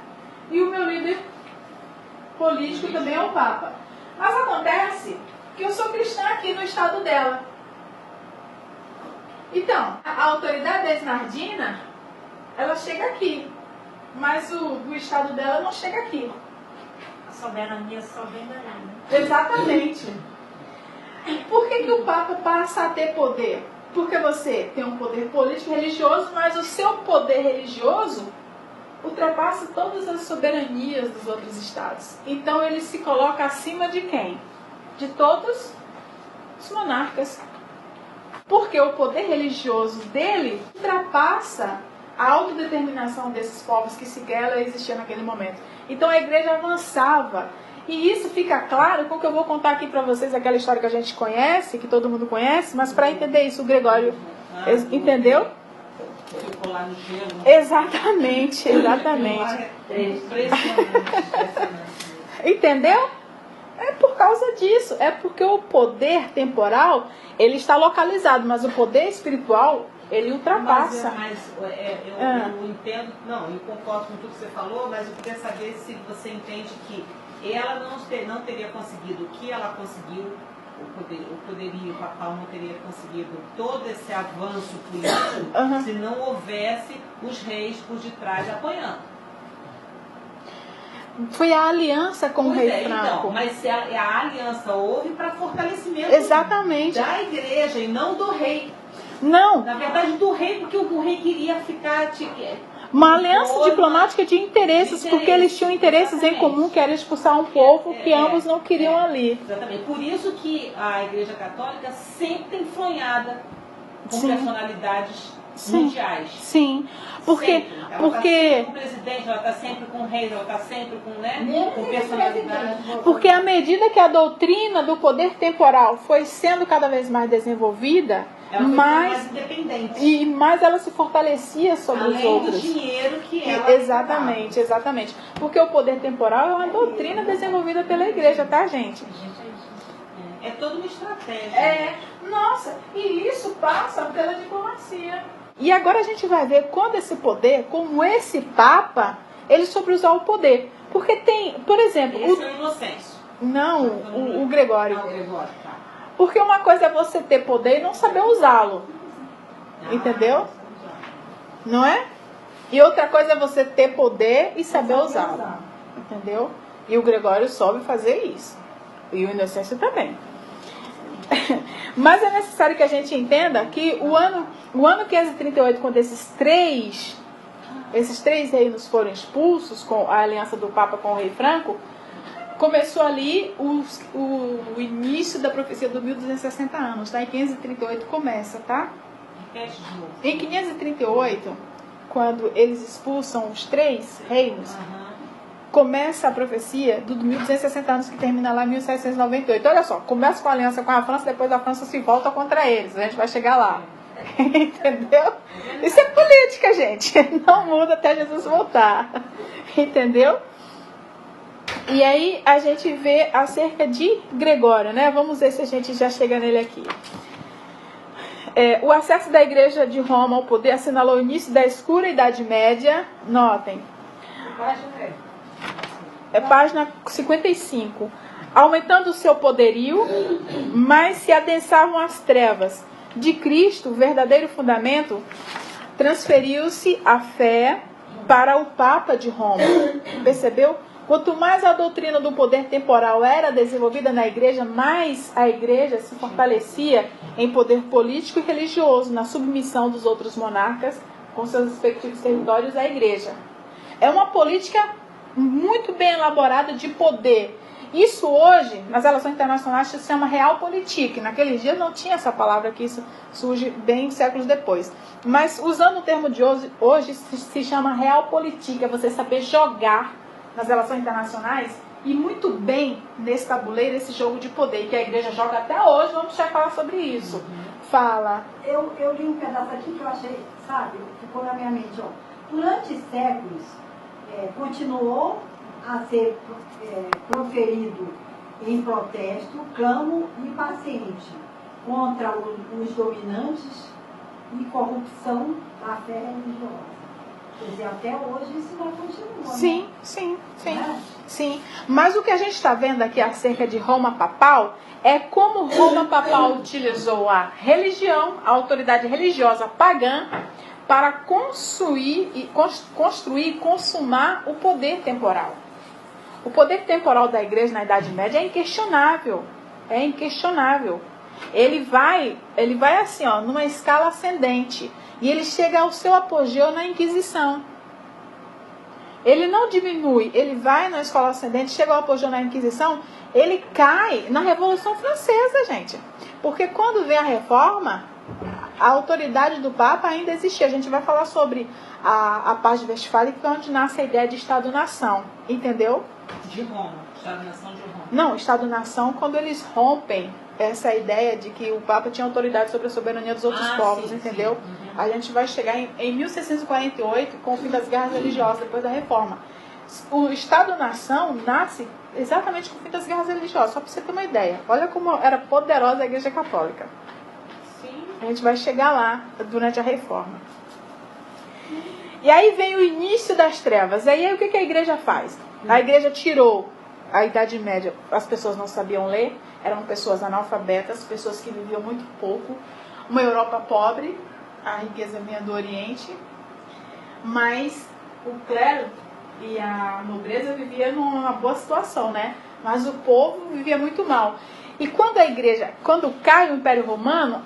[SPEAKER 1] e o meu líder político também é o Papa. Mas acontece que eu sou cristã aqui no estado dela. Então, a autoridade da Isnardina, ela chega aqui. Mas o estado dela não chega aqui.
[SPEAKER 4] A soberania só vem daí, né?
[SPEAKER 1] Exatamente. Por que o Papa passa a ter poder? Porque você tem um poder político e religioso, mas o seu poder religioso ultrapassa todas as soberanias dos outros estados. Então ele se coloca acima de quem? De todos os monarcas. Porque o poder religioso dele ultrapassa a autodeterminação desses povos que sequer existiam naquele momento. Então a igreja avançava. E isso fica claro com o que eu vou contar aqui para vocês, aquela história que a gente conhece, que todo mundo conhece, mas para entender isso, o Gregório, entendeu?
[SPEAKER 3] Ficou lá no gelo.
[SPEAKER 1] Exatamente. Entendeu? É por causa disso. É porque o poder temporal, ele está localizado, mas o poder espiritual, ele ultrapassa.
[SPEAKER 3] Eu entendo, não, eu concordo com tudo que você falou, mas eu queria saber se você entende que ela não teria conseguido o que ela conseguiu, o papal não teria conseguido todo esse avanço político se não houvesse os reis por detrás apoiando.
[SPEAKER 1] Foi a aliança com o rei Franco.
[SPEAKER 3] Então, mas a aliança houve para fortalecimento
[SPEAKER 1] exatamente
[SPEAKER 3] da igreja e não do rei.
[SPEAKER 1] Não.
[SPEAKER 3] Na verdade, do rei, porque o rei queria ficar...
[SPEAKER 1] Uma aliança diplomática de interesses, porque eles tinham interesses em comum, que era expulsar um povo que ambos não queriam ali.
[SPEAKER 3] Exatamente. Por isso que a Igreja Católica sempre tem enfronhada com personalidades mundiais.
[SPEAKER 1] Sim. Porque
[SPEAKER 3] ela está sempre com o presidente, ela está sempre com o rei, ela está sempre com personalidades.
[SPEAKER 1] Porque à medida que a doutrina do poder temporal foi sendo cada vez mais desenvolvida,
[SPEAKER 3] ela foi mais independente.
[SPEAKER 1] E mais ela se fortalecia sobre os outros.
[SPEAKER 3] Além do dinheiro que ela...
[SPEAKER 1] Exatamente. Porque o poder temporal é uma doutrina desenvolvida pela igreja, tá, gente?
[SPEAKER 3] É toda uma estratégia.
[SPEAKER 1] Nossa, e isso passa pela diplomacia. E agora a gente vai ver quando esse poder, como esse Papa, ele soube usar o poder. Porque tem, por exemplo...
[SPEAKER 3] Esse é o Inocêncio.
[SPEAKER 1] Não, o Gregório.
[SPEAKER 3] O Gregório, tá.
[SPEAKER 1] Porque uma coisa é você ter poder e não saber usá-lo. Entendeu? Não é? E outra coisa é você ter poder e saber usá-lo. Entendeu? E o Gregório soube fazer isso. E o Inocêncio também. Mas é necessário que a gente entenda que o ano 538, quando esses três reinos foram expulsos com a aliança do Papa com o rei Franco, começou ali o início da profecia do 1260 anos, tá? Em 538 começa, tá? Em 538, quando eles expulsam os três reinos, começa a profecia do 1260 anos, que termina lá em 1798. Olha só, começa com a aliança com a França, depois a França se volta contra eles. A gente vai chegar lá. Entendeu? Isso é política, gente. Não muda até Jesus voltar. Entendeu? E aí a gente vê acerca de Gregório, né? Vamos ver se a gente já chega nele aqui. O acesso da Igreja de Roma ao poder assinalou o início da escura Idade Média. Notem. Página 55. Aumentando o seu poderio, mas se adensavam as trevas. De Cristo, o verdadeiro fundamento, transferiu-se a fé para o Papa de Roma. Percebeu? Quanto mais a doutrina do poder temporal era desenvolvida na igreja, mais a igreja se fortalecia em poder político e religioso, na submissão dos outros monarcas com seus respectivos territórios à igreja. É uma política muito bem elaborada de poder. Isso hoje, nas relações internacionais, se chama realpolitik. Naqueles dias não tinha essa palavra, que isso surge bem séculos depois. Mas usando o termo de hoje se chama realpolitik, é você saber jogar nas relações internacionais e muito bem nesse tabuleiro, esse jogo de poder que a igreja joga até hoje. Vamos já falar sobre isso. Fala.
[SPEAKER 4] Eu li um pedaço aqui que eu achei, sabe, ficou na minha mente. Ó. Durante séculos, continuou a ser proferido em protesto, clamo e paciente contra os dominantes e corrupção da fé religiosa. Quer dizer, até hoje isso vai continuar.
[SPEAKER 1] Sim, né? Sim. Mas o que a gente está vendo aqui acerca de Roma papal é como Roma papal utilizou a religião, a autoridade religiosa pagã, para construir e consumar o poder temporal. O poder temporal da igreja na Idade Média é inquestionável. É inquestionável. Ele vai assim, ó, numa escala ascendente. E ele chega ao seu apogeu na Inquisição. Ele não diminui, ele vai na escala ascendente, chega ao apogeu na Inquisição, ele cai na Revolução Francesa, gente. Porque quando vem a Reforma, a autoridade do Papa ainda existia. A gente vai falar sobre a Paz de Westfália, que é onde nasce a ideia de Estado-nação. Entendeu?
[SPEAKER 3] De Roma. Estado-nação de Roma.
[SPEAKER 1] Não, Estado-nação quando eles rompem essa ideia de que o Papa tinha autoridade sobre a soberania dos outros povos,
[SPEAKER 3] sim,
[SPEAKER 1] entendeu?
[SPEAKER 3] Sim. Uhum.
[SPEAKER 1] A gente vai chegar em 1648, com o fim das guerras religiosas, depois da Reforma. O Estado-nação nasce exatamente com o fim das guerras religiosas, só para você ter uma ideia. Olha como era poderosa a Igreja Católica.
[SPEAKER 3] Sim.
[SPEAKER 1] A gente vai chegar lá durante a Reforma. E aí vem o início das trevas. E aí o que a Igreja faz? A Igreja tirou a Idade Média. As pessoas não sabiam ler, eram pessoas analfabetas, pessoas que viviam muito pouco. Uma Europa pobre, a riqueza vinha do Oriente, mas o clero e a nobreza viviam numa boa situação, né? Mas o povo vivia muito mal. E quando cai o Império Romano,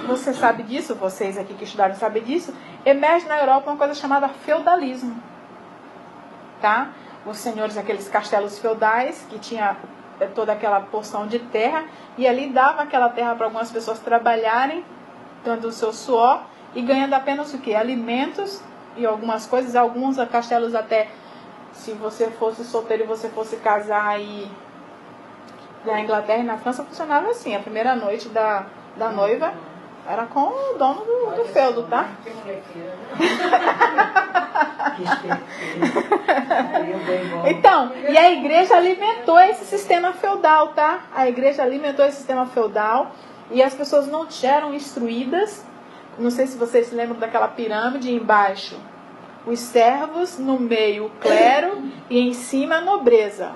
[SPEAKER 1] você sabe disso, vocês aqui que estudaram sabem disso, emerge na Europa uma coisa chamada feudalismo. Tá? Os senhores, aqueles castelos feudais, que tinha toda aquela porção de terra, e ali dava aquela terra para algumas pessoas trabalharem, dando o seu suor, e ganhando apenas o quê? Alimentos e algumas coisas, alguns castelos até, se você fosse solteiro e você fosse casar e... Na Inglaterra e na França funcionava assim, a primeira noite da noiva era com o dono do feudo, tá? Então, e a igreja alimentou esse sistema feudal, tá? A igreja alimentou esse sistema feudal e as pessoas não eram instruídas. Não sei se vocês se lembram daquela pirâmide embaixo. Os servos, no meio o clero e em cima a nobreza.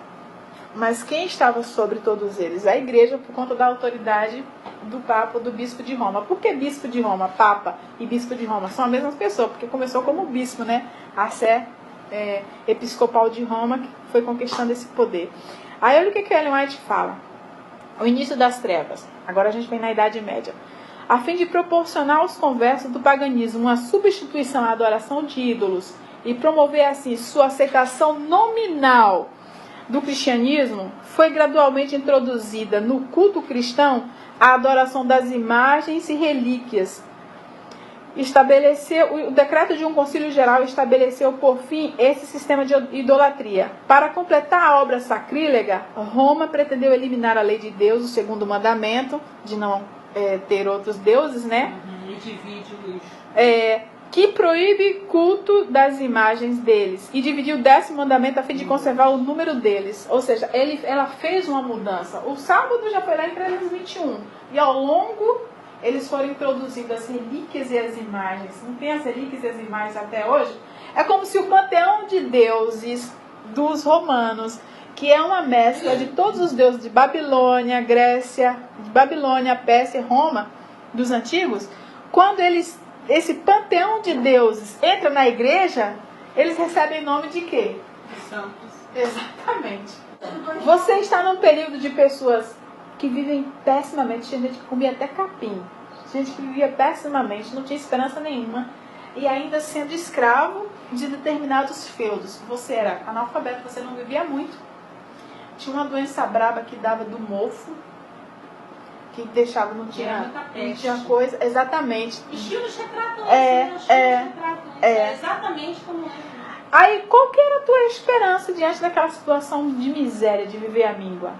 [SPEAKER 1] Mas quem estava sobre todos eles? A igreja, por conta da autoridade do Papa, do Bispo de Roma. Por que Bispo de Roma? Papa e Bispo de Roma são a mesma pessoa, porque começou como bispo, né? A sé episcopal de Roma, que foi conquistando esse poder. Aí olha o que Ellen White fala. O início das trevas. Agora a gente vem na Idade Média. A fim de proporcionar aos conversos do paganismo uma substituição à adoração de ídolos e promover assim sua aceitação nominal do cristianismo, foi gradualmente introduzida no culto cristão a adoração das imagens e relíquias. O decreto de um concílio geral estabeleceu por fim esse sistema de idolatria. Para completar a obra sacrílega, Roma pretendeu eliminar a lei de Deus, o segundo mandamento, de não ter outros deuses, né?
[SPEAKER 3] E divide os...
[SPEAKER 1] que proíbe culto das imagens deles e dividiu o 10º mandamento a fim de conservar o número deles. Ou seja, ela fez uma mudança. O sábado já foi lá em 321 e ao longo eles foram introduzindo as relíquias e as imagens. Não tem as relíquias e as imagens até hoje? É como se o panteão de deuses dos romanos, que é uma mescla de todos os deuses de Babilônia, Grécia, de Babilônia, Pérsia, Roma, dos antigos, quando esse panteão de deuses entra na igreja, eles recebem nome de quê?
[SPEAKER 3] De santos.
[SPEAKER 1] Exatamente. Você está num período de pessoas que vivem pessimamente. Tinha gente que comia até capim. Gente que vivia pessimamente, não tinha esperança nenhuma. E ainda sendo escravo de determinados feudos. Você era analfabeto, você não vivia muito. Tinha uma doença braba que dava do mofo. Que deixava, não tinha coisa. Exatamente.
[SPEAKER 3] Os filmes retratam isso, é exatamente como é.
[SPEAKER 1] Aí, qual que era a tua esperança diante daquela situação de miséria, de viver à míngua?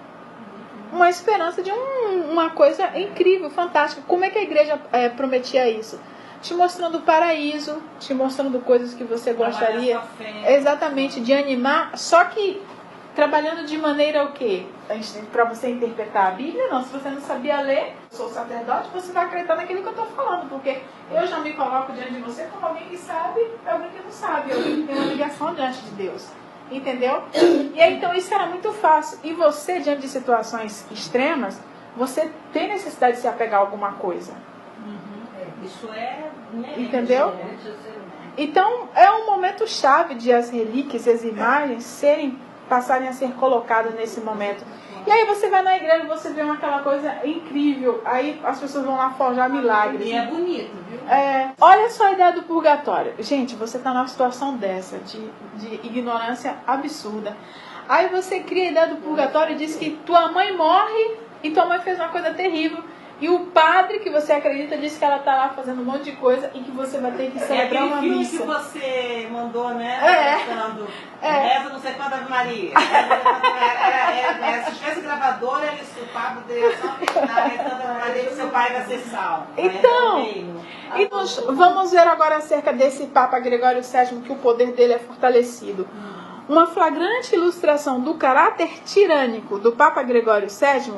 [SPEAKER 1] Uma esperança de uma coisa incrível, fantástica. Como é que a igreja prometia isso? Te mostrando o paraíso, te mostrando coisas que você gostaria. Exatamente, de animar. Só que trabalhando de maneira o quê? Para você interpretar a Bíblia? Não, se você não sabia ler, sou sacerdote, você vai acreditar naquilo que eu estou falando, porque eu já me coloco diante de você como alguém que sabe e alguém que não sabe, alguém que tem uma ligação diante de Deus. Entendeu? E aí, então isso era muito fácil. E você, diante de situações extremas, você tem necessidade de se apegar a alguma coisa.
[SPEAKER 3] Isso é...
[SPEAKER 1] Entendeu? Então, é um momento chave de as relíquias e as imagens passarem a ser colocadas nesse momento. E aí você vai na igreja e você vê aquela coisa incrível. Aí as pessoas vão lá forjar milagres.
[SPEAKER 3] E é bonito, viu?
[SPEAKER 1] Olha só a ideia do purgatório. Gente, você está numa situação dessa, de ignorância absurda. Aí você cria a ideia do purgatório e diz que tua mãe morre e tua mãe fez uma coisa terrível. E o padre que você acredita disse que ela está lá fazendo um monte de coisa e que você vai ter que celebrar uma
[SPEAKER 3] filme
[SPEAKER 1] missa.
[SPEAKER 3] Que você mandou, né?
[SPEAKER 1] É.
[SPEAKER 3] Reza não sei quanto Ave Maria. Se tivesse gravadora, ele o poderia só terminar rezando Ave Maria que seu pai vai ser salvo.
[SPEAKER 1] Então, e nós vamos ver agora acerca desse Papa Gregório VII, que o poder dele é fortalecido. Uma flagrante ilustração do caráter tirânico do Papa Gregório VII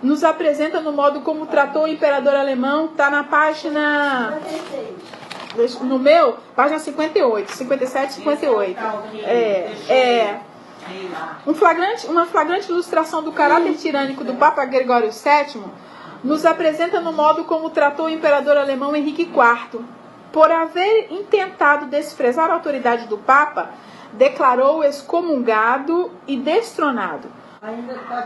[SPEAKER 1] nos apresenta no modo como tratou o imperador alemão, está na página... No meu, página 58, 57 e 58. Uma flagrante ilustração do caráter tirânico do Papa Gregório VII nos apresenta no modo como tratou o imperador alemão Henrique IV. Por haver intentado desprezar a autoridade do Papa, declarou-o excomungado e destronado.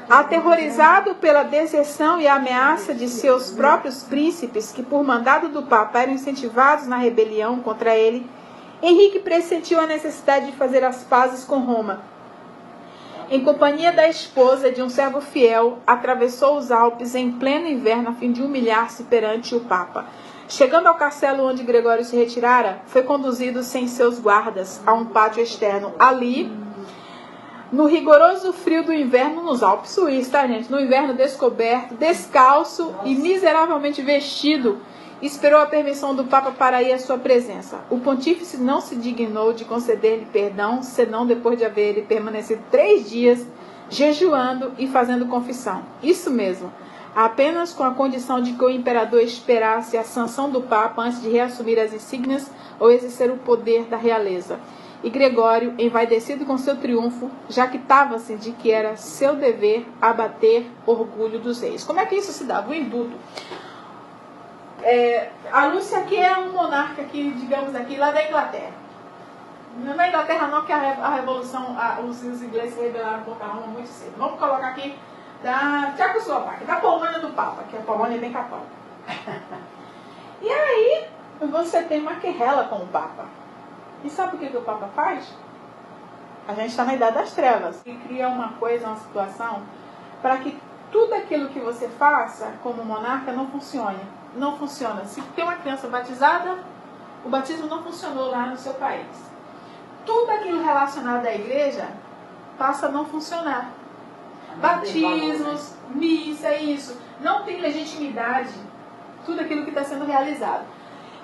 [SPEAKER 1] Aterrorizado pela deserção e ameaça de seus próprios príncipes, que por mandado do Papa eram incentivados na rebelião contra ele, Henrique pressentiu a necessidade de fazer as pazes com Roma. Em companhia da esposa de um servo fiel, atravessou os Alpes em pleno inverno a fim de humilhar-se perante o Papa. Chegando ao castelo onde Gregório se retirara, foi conduzido sem seus guardas a um pátio externo. Ali, no rigoroso frio do inverno nos Alpes suíços, tá, gente? No inverno descoberto, descalço e miseravelmente vestido, esperou a permissão do Papa para ir à sua presença. O pontífice não se dignou de conceder-lhe perdão, senão depois de haver ele permanecido 3 dias jejuando e fazendo confissão. Isso mesmo, apenas com a condição de que o imperador esperasse a sanção do Papa antes de reassumir as insígnias ou exercer o poder da realeza. E Gregório, envaidecido com seu triunfo, jactava-se de que era seu dever abater orgulho dos reis. Como é que isso se dava? O indulto. A Lúcia aqui é um monarca aqui, digamos aqui, lá da Inglaterra. Não é na Inglaterra não, que a Revolução, os ingleses se rebelaram contra Roma muito cedo. Vamos colocar aqui da Tchecoslováquia, da Polônia do Papa, que a Polônia é bem católica. E aí, você tem uma querela com o Papa. E sabe o que o Papa faz? A gente está na Idade das Trevas. Ele cria uma coisa, uma situação, para que tudo aquilo que você faça como monarca não funcione. Não funciona. Se tem uma criança batizada, o batismo não funcionou lá no seu país. Tudo aquilo relacionado à igreja passa a não funcionar. Batismos, missa, isso. Não tem legitimidade tudo aquilo que está sendo realizado.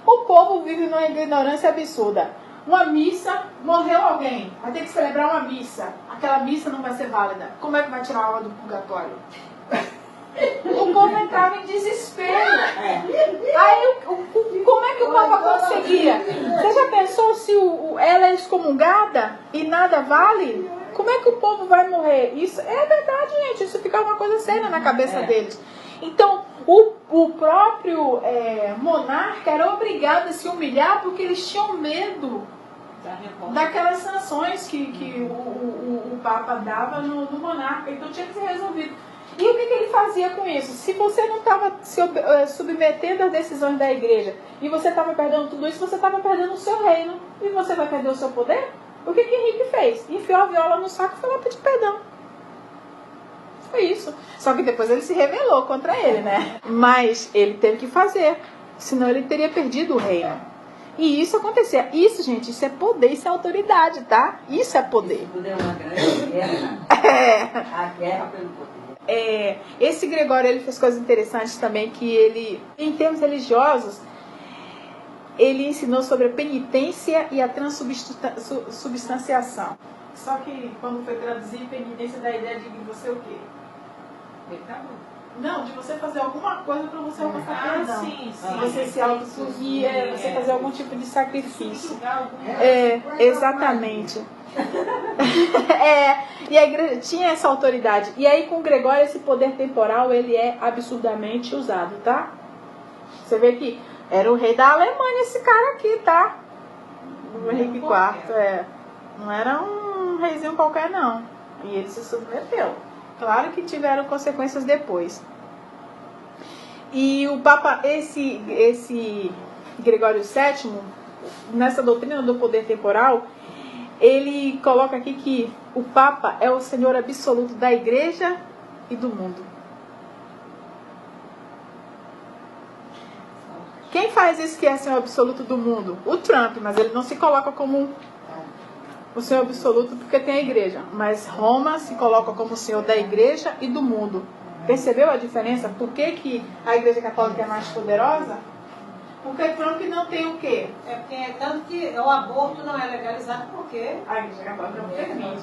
[SPEAKER 1] O povo vive numa ignorância absurda. Uma missa, morreu alguém, vai ter que celebrar uma missa. Aquela missa não vai ser válida. Como é que vai tirar a alma do purgatório? O povo entrava em desespero. Aí, como é que o Papa conseguia? Você já pensou se ela é excomungada e nada vale? Como é que o povo vai morrer? Isso é verdade, gente. Isso fica uma coisa séria na cabeça deles. Então, o próprio monarca era obrigado a se humilhar porque eles tinham medo daquelas sanções que o Papa dava no monarca. Então tinha que ser resolvido. E o que ele fazia com isso? Se você não estava se submetendo às decisões da igreja e você estava perdendo tudo isso, você estava perdendo o seu reino. E você vai perder o seu poder? O que Henrique fez? Enfiou a viola no saco e foi lá pedir perdão. Foi isso. Só que depois ele se rebelou contra ele, né? Mas ele teve que fazer. Senão ele teria perdido o reino. E isso acontecia. Isso, gente, isso é poder, isso é autoridade, tá? Isso é poder.
[SPEAKER 2] Isso é uma grande guerra. A guerra pelo poder.
[SPEAKER 1] Esse Gregório, ele fez coisas interessantes também, que ele, em termos religiosos, ele ensinou sobre a penitência e a transubstanciação. Só que quando foi traduzir, penitência dá a ideia de você o quê? Não, de você fazer alguma coisa para você alcançar perdão. Sim. Você se autossuir, você fazer algum tipo de sacrifício. Exatamente. E a igreja tinha essa autoridade. E aí com Gregório esse poder temporal ele é absurdamente usado, tá? Você vê que era o rei da Alemanha esse cara aqui, tá? O Henrique IV, não era um reizinho qualquer não. E ele se submeteu. Claro que tiveram consequências depois. E o Papa, esse Gregório VII, nessa doutrina do poder temporal, ele coloca aqui que o Papa é o Senhor absoluto da Igreja e do mundo. Quem faz isso que é Senhor absoluto do mundo? O Trump, mas ele não se coloca como o Senhor absoluto porque tem a igreja. Mas Roma se coloca como o Senhor da igreja e do mundo. Percebeu a diferença? Por que a igreja católica é mais poderosa? Porque Trump não tem o quê?
[SPEAKER 4] É porque tanto que o aborto não é legalizado porque
[SPEAKER 1] A igreja católica não permite.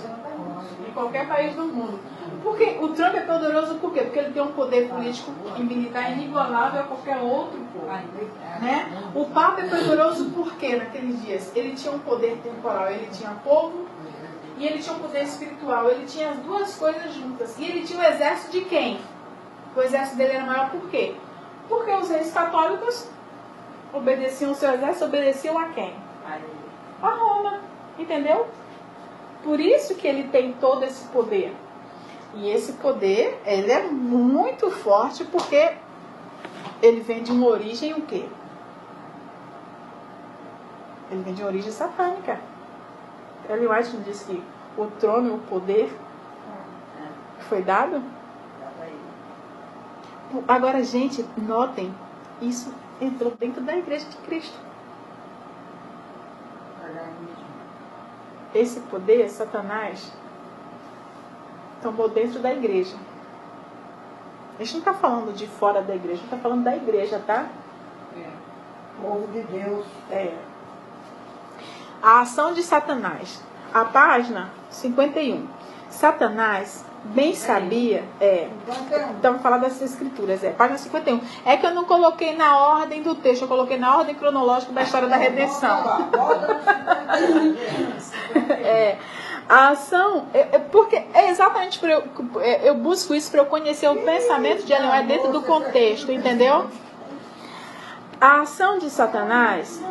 [SPEAKER 1] Em qualquer país do mundo. Porque o Trump é poderoso por quê? Porque ele tem um poder político e militar inigualável a qualquer outro povo. Né? O Papa é poderoso por quê naqueles dias? Ele tinha um poder temporal, ele tinha povo e ele tinha um poder espiritual. Ele tinha as duas coisas juntas. E ele tinha o exército de quem? O exército dele era maior por quê? Porque os reis católicos obedeciam o seu exército, obedeciam a quem? A Roma. Entendeu? Por isso que ele tem todo esse poder. E esse poder, ele é muito forte porque ele vem de uma origem o quê? Ele vem de uma origem satânica. Ellen White não disse que o trono e o poder foi dado? Agora, gente, notem, isso entrou dentro da igreja de Cristo. Esse poder, Satanás, tomou dentro da igreja. A gente não está falando de fora da igreja, a gente está falando da igreja, tá?
[SPEAKER 4] povo de Deus.
[SPEAKER 1] A ação de Satanás. A página 51. Satanás bem sabia... Então, vou falar dessas escrituras. Página 51. É que eu não coloquei na ordem do texto, eu coloquei na ordem cronológica da história da redenção. A ação... porque é exatamente por eu busco isso para eu conhecer o pensamento de Ellen White dentro do contexto, entendeu? A ação de Satanás...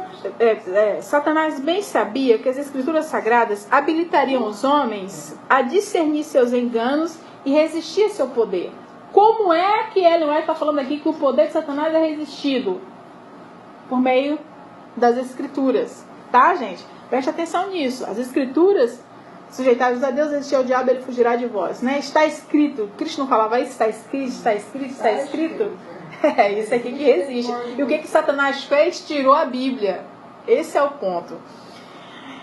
[SPEAKER 1] Satanás bem sabia que as escrituras sagradas habilitariam os homens a discernir seus enganos e resistir a seu poder. Como é que Ellen White está falando aqui que o poder de Satanás é resistido? Por meio das escrituras. Tá, gente? Preste atenção nisso. As escrituras, sujeitadas a Deus, resistir ao diabo, ele fugirá de vós. Né? Está escrito. Cristo não falava isso? Está escrito, está escrito, está escrito. É isso aqui que resiste. E o que Satanás fez? Tirou a Bíblia. Esse é o ponto.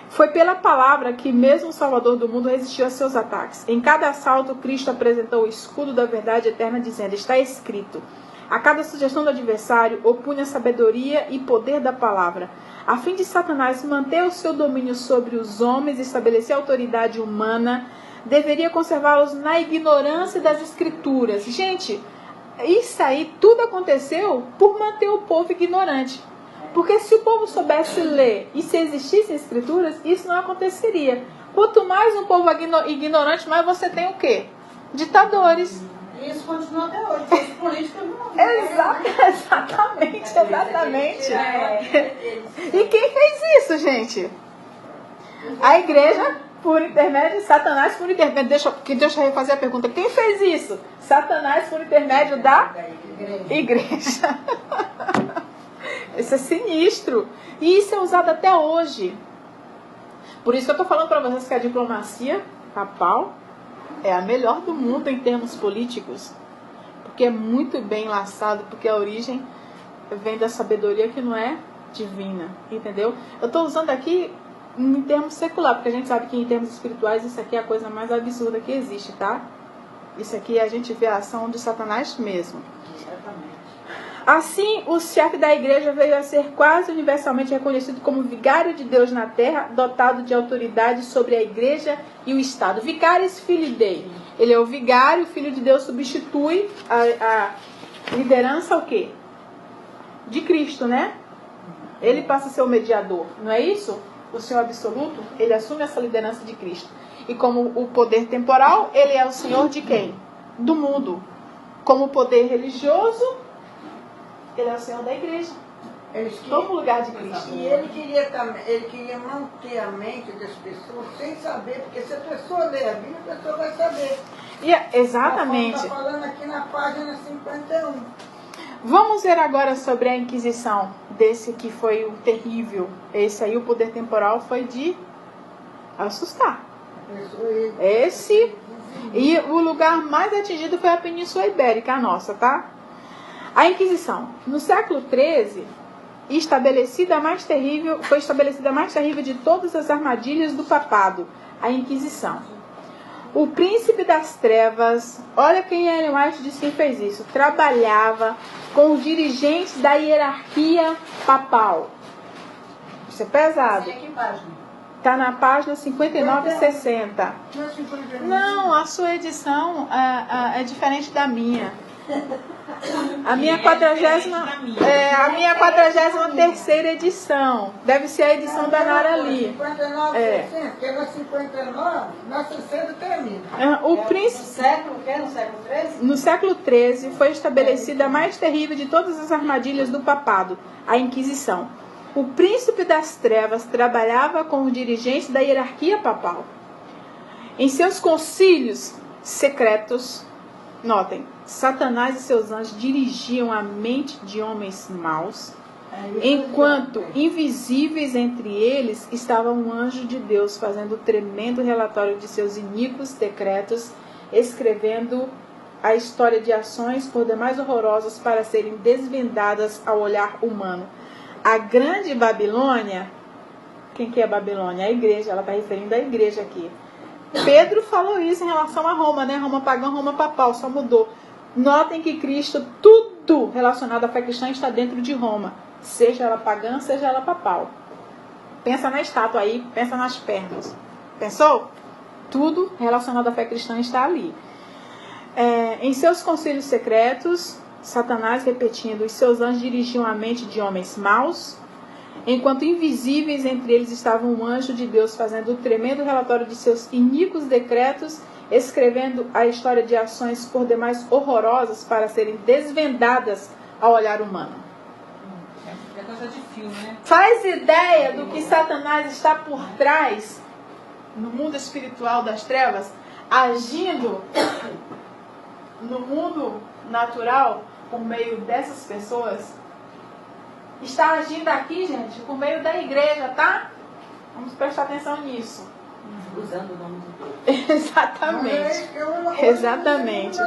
[SPEAKER 1] Foi pela palavra que mesmo o Salvador do mundo resistiu a seus ataques. Em cada assalto, Cristo apresentou o escudo da verdade eterna, dizendo: está escrito. A cada sugestão do adversário, opunha a sabedoria e poder da palavra, a fim de Satanás manter o seu domínio sobre os homens e estabelecer a autoridade humana, deveria conservá-los na ignorância das escrituras. Gente, isso aí tudo aconteceu por manter o povo ignorante. Porque se o povo soubesse ler e se existissem escrituras, isso não aconteceria. Quanto mais um povo ignorante, mais você tem o quê? Ditadores.
[SPEAKER 4] E isso continua até hoje. Os políticos não.
[SPEAKER 1] Exatamente. E quem fez isso, gente? A igreja, por intermédio de Satanás, por intermédio... Deixa eu refazer a pergunta. Quem fez isso? Satanás, por intermédio da igreja. Isso é sinistro. E isso é usado até hoje. Por isso que eu estou falando para vocês que a diplomacia papal é a melhor do mundo em termos políticos. Porque é muito bem laçado, porque a origem vem da sabedoria que não é divina. Entendeu? Eu estou usando aqui em termos secular, porque a gente sabe que em termos espirituais isso aqui é a coisa mais absurda que existe, tá? Isso aqui a gente vê a ação de Satanás mesmo. Assim, o chefe da igreja veio a ser quase universalmente reconhecido como vigário de Deus na terra, dotado de autoridade sobre a igreja e o Estado. Vicaris filii Dei. Ele é o vigário, o filho de Deus substitui a liderança o quê? De Cristo, né? Ele passa a ser o mediador, não é isso? O Senhor absoluto, ele assume essa liderança de Cristo. E como o poder temporal, ele é o Senhor de quem? Do mundo. Como poder religioso, ele é o Senhor da igreja. Toma o lugar de Cristo.
[SPEAKER 4] E ele queria manter a mente das pessoas sem saber, porque se a pessoa ler a Bíblia, a pessoa vai saber.
[SPEAKER 1] Exatamente.
[SPEAKER 4] Está falando aqui na página 51.
[SPEAKER 1] Vamos ver agora sobre a Inquisição, desse que foi o terrível. Esse aí, o poder temporal, foi de assustar. E o lugar mais atingido foi a Península Ibérica, a nossa, tá? A Inquisição. No século XIII, foi estabelecida a mais terrível de todas as armadilhas do papado, a Inquisição. O príncipe das trevas, olha quem Ellen White disse quem fez isso, trabalhava com os dirigentes da hierarquia papal. Isso é pesado. Está na página 59 e 60. Não, a sua edição é diferente da minha. A minha 43ª edição. Deve ser a edição da Nara Lee.
[SPEAKER 4] 59, 60, porque na 59, na 60 termina.
[SPEAKER 1] O príncipe... No século XIII foi estabelecida a mais terrível de todas as armadilhas do papado, a Inquisição. O príncipe das trevas trabalhava com os dirigentes da hierarquia papal. Em seus concílios secretos, notem, Satanás e seus anjos dirigiam a mente de homens maus, enquanto invisíveis entre eles estava um anjo de Deus fazendo tremendo relatório de seus iníquos decretos, escrevendo a história de ações por demais horrorosas para serem desvendadas ao olhar humano. A grande Babilônia, quem que é a Babilônia? A igreja, ela está referindo à igreja aqui. Pedro falou isso em relação a Roma, né? Roma pagã, Roma papal, só mudou. Notem que Cristo, tudo relacionado à fé cristã está dentro de Roma. Seja ela pagã, seja ela papal. Pensa na estátua aí, pensa nas pernas. Pensou? Tudo relacionado à fé cristã está ali. Em seus concílios secretos, Satanás, repetindo, os seus anjos dirigiam a mente de homens maus, enquanto invisíveis entre eles estava um anjo de Deus fazendo o tremendo relatório de seus iníquos decretos, escrevendo a história de ações por demais horrorosas para serem desvendadas ao olhar humano.
[SPEAKER 3] É coisa de filme, né?
[SPEAKER 1] Faz ideia do que Satanás está por trás no mundo espiritual das trevas, agindo no mundo natural por meio dessas pessoas? Está agindo aqui, gente, por meio da igreja, tá? Vamos prestar atenção nisso.
[SPEAKER 2] Usando o nome de Deus.
[SPEAKER 1] Exatamente. Exatamente.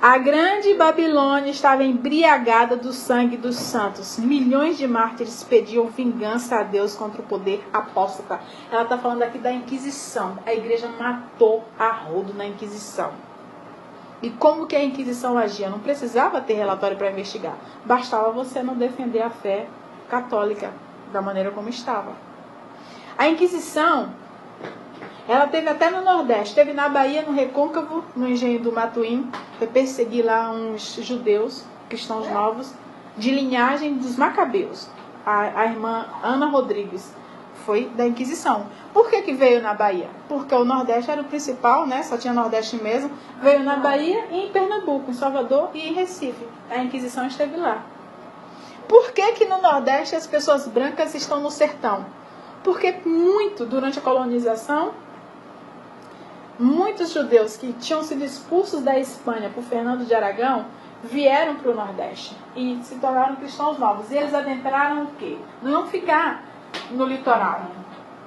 [SPEAKER 1] A grande Babilônia estava embriagada do sangue dos santos. Milhões de mártires pediam vingança a Deus contra o poder apóstata. Ela está falando aqui da Inquisição. A igreja matou a rodo na Inquisição. E como que a Inquisição agia? Não precisava ter relatório para investigar. Bastava você não defender a fé católica da maneira como estava. A Inquisição, ela teve até no Nordeste. Teve na Bahia, no Recôncavo, no engenho do Matuim. Foi perseguir lá uns judeus, cristãos novos, de linhagem dos Macabeus. A irmã Ana Rodrigues foi da Inquisição. Por que veio na Bahia? Porque o Nordeste era o principal, né? Só tinha Nordeste mesmo. Veio na Bahia e em Pernambuco, em Salvador e em Recife. A Inquisição esteve lá. Por que no Nordeste as pessoas brancas estão no sertão? Porque durante a colonização, muitos judeus que tinham sido expulsos da Espanha por Fernando de Aragão vieram para o Nordeste e se tornaram cristãos novos. E eles adentraram o quê? Não iam ficar no litoral.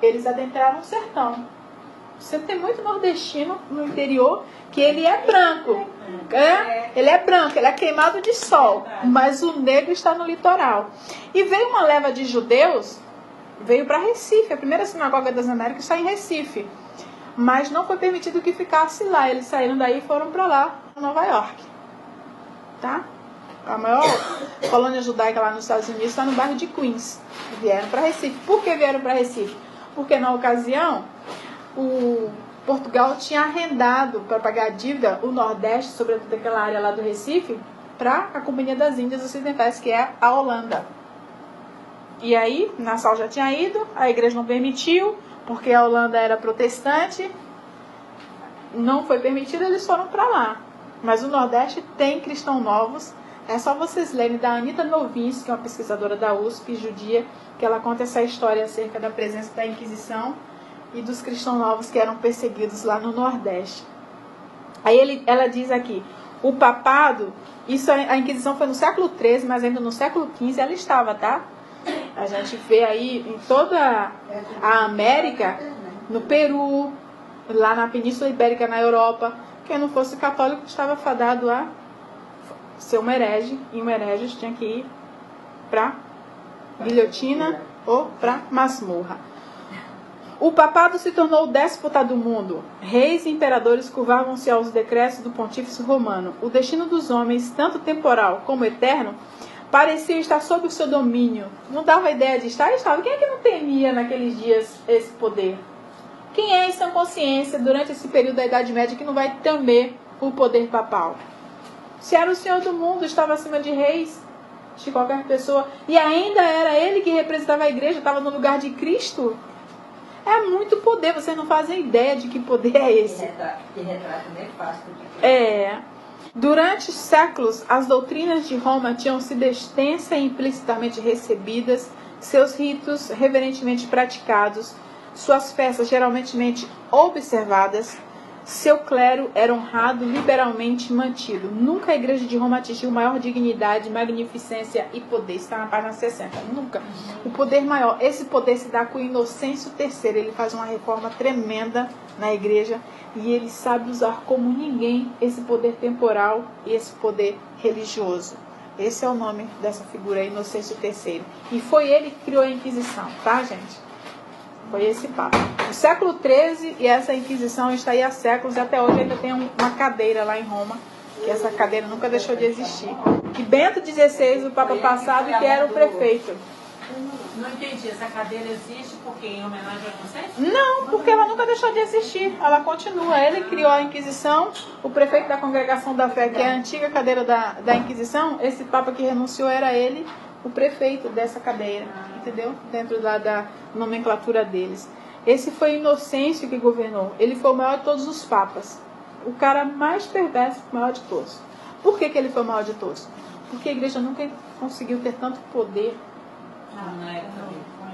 [SPEAKER 1] Eles adentraram o sertão. Você tem muito nordestino no interior que ele é branco. Ele é branco, ele é queimado de sol. Mas o negro está no litoral. E veio uma leva de judeus, veio para Recife. A primeira sinagoga das Américas está em Recife. Mas não foi permitido que ficasse lá. Eles saíram daí e foram para lá, Nova York. Tá? A maior colônia judaica lá nos Estados Unidos está no bairro de Queens. Vieram para Recife. Por que vieram para Recife? Porque na ocasião, o Portugal tinha arrendado para pagar a dívida o Nordeste, sobretudo aquela área lá do Recife, para a Companhia das Índias Ocidentais, que é a Holanda. E aí, Nassau já tinha ido, a igreja não permitiu, porque a Holanda era protestante, não foi permitido, eles foram para lá. Mas o Nordeste tem cristãos novos. É só vocês lerem da Anita Novinsky, que é uma pesquisadora da USP, judia, que ela conta essa história acerca da presença da Inquisição e dos cristãos novos que eram perseguidos lá no Nordeste. Aí ela diz aqui, o papado, a Inquisição foi no século XIII, mas ainda no século XV ela estava, tá? A gente vê aí em toda a América, no Peru, lá na Península Ibérica, na Europa, quem não fosse católico estava fadado a ser um herege, e um herege tinha que ir para guilhotina ou para masmorra. O papado se tornou o déspota do mundo. Reis e imperadores curvavam-se aos decretos do pontífice romano. O destino dos homens, tanto temporal como eterno, parecia estar sob o seu domínio. Não dava ideia de estar? Estava. Quem é que não temia naqueles dias esse poder? Quem é em sã consciência, durante esse período da Idade Média, que não vai temer o poder papal? Se era o Senhor do mundo, estava acima de reis, de qualquer pessoa, e ainda era ele que representava a igreja, estava no lugar de Cristo. É muito poder, vocês não fazem ideia de que poder é esse.
[SPEAKER 2] Que retrato nefasto de Cristo.
[SPEAKER 1] Durante séculos, as doutrinas de Roma tinham sido extensa e implicitamente recebidas, seus ritos reverentemente praticados, suas festas geralmente observadas, seu clero era honrado, liberalmente mantido. Nunca a igreja de Roma atingiu maior dignidade, magnificência e poder. Está na página 60. Nunca. O poder maior, esse poder se dá com Inocêncio III. Ele faz uma reforma tremenda na igreja e ele sabe usar como ninguém esse poder temporal e esse poder religioso. Esse é o nome dessa figura, Inocêncio III. E foi ele que criou a Inquisição, tá, gente? Foi esse Papa. No século XIII, e essa Inquisição está aí há séculos, e até hoje ainda tem uma cadeira lá em Roma, que essa cadeira nunca deixou de existir. Que Bento XVI, o Papa passado, que era o prefeito.
[SPEAKER 3] Não entendi, essa cadeira existe porque em homenagem a vocês?
[SPEAKER 1] Não, porque ela nunca deixou de existir. Ela continua. Ele criou a Inquisição, o prefeito da Congregação da Fé, que é a antiga cadeira da Inquisição, esse Papa que renunciou era ele, o prefeito dessa cadeira, entendeu? Dentro da nomenclatura deles. Esse foi Inocêncio que governou. Ele foi o maior de todos os papas. O cara mais perverso, o maior de todos. Por que ele foi o maior de todos? Porque a igreja nunca conseguiu ter tanto poder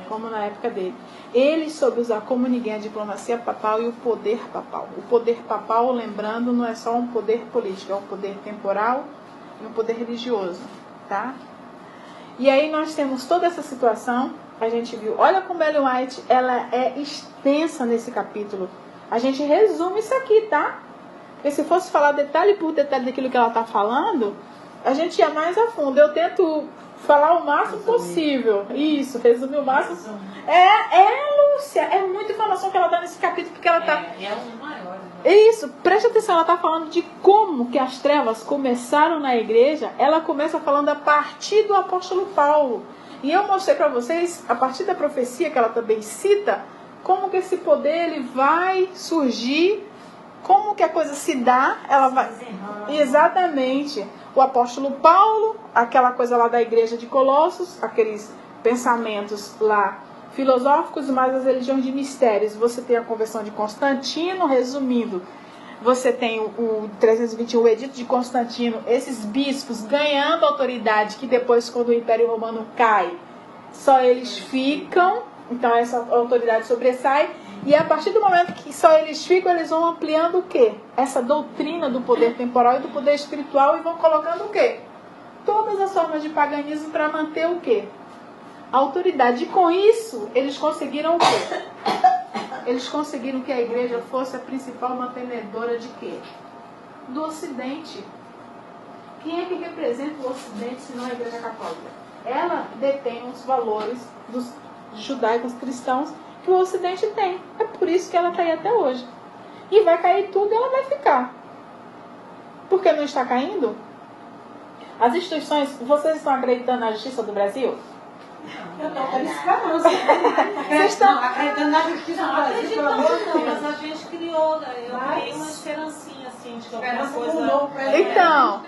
[SPEAKER 1] como na época dele. Ele soube usar como ninguém a diplomacia papal e o poder papal. O poder papal, lembrando, não é só um poder político, é um poder temporal e um poder religioso, tá? E aí nós temos toda essa situação, a gente viu. Olha como Ellen White, ela é extensa nesse capítulo. A gente resume isso aqui, tá? Porque se fosse falar detalhe por detalhe daquilo que ela está falando, a gente ia mais a fundo. Eu tento falar o máximo possível. Isso, resumir o máximo. Lúcia, é muita informação que ela dá nesse capítulo, porque ela está...
[SPEAKER 3] É um maior.
[SPEAKER 1] Isso, preste atenção, ela está falando de como que as trevas começaram na igreja. Ela começa falando a partir do apóstolo Paulo. E eu mostrei para vocês, a partir da profecia que ela também cita, como que esse poder ele vai surgir, como que a coisa se dá, ela vai... Exatamente. O apóstolo Paulo, aquela coisa lá da igreja de Colossos, aqueles pensamentos lá filosóficos, mais as religiões de mistérios. Você tem a conversão de Constantino, resumindo, você tem o 321, o edito de Constantino, esses bispos ganhando autoridade, que depois, quando o Império Romano cai, só eles ficam, então essa autoridade sobressai, e a partir do momento que só eles ficam, eles vão ampliando o quê? Essa doutrina do poder temporal e do poder espiritual, e vão colocando o quê? Todas as formas de paganismo para manter o quê? A autoridade. E com isso, eles conseguiram o quê? Eles conseguiram que a igreja fosse a principal mantenedora de quê? Do Ocidente. Quem é que representa o Ocidente, se não a Igreja Católica? Ela detém os valores dos judaicos cristãos que o Ocidente tem. É por isso que ela está aí até hoje. E vai cair tudo e ela vai ficar. Por que não está caindo? As instituições, vocês estão acreditando na justiça do Brasil?
[SPEAKER 4] Eu estou arriscando.
[SPEAKER 1] Vocês estão
[SPEAKER 4] acreditando na justiça do Brasil, pelo amor de Deus.
[SPEAKER 3] Mas a gente criou, eu criei uma esperancinha assim, de que alguma coisa...
[SPEAKER 1] Então...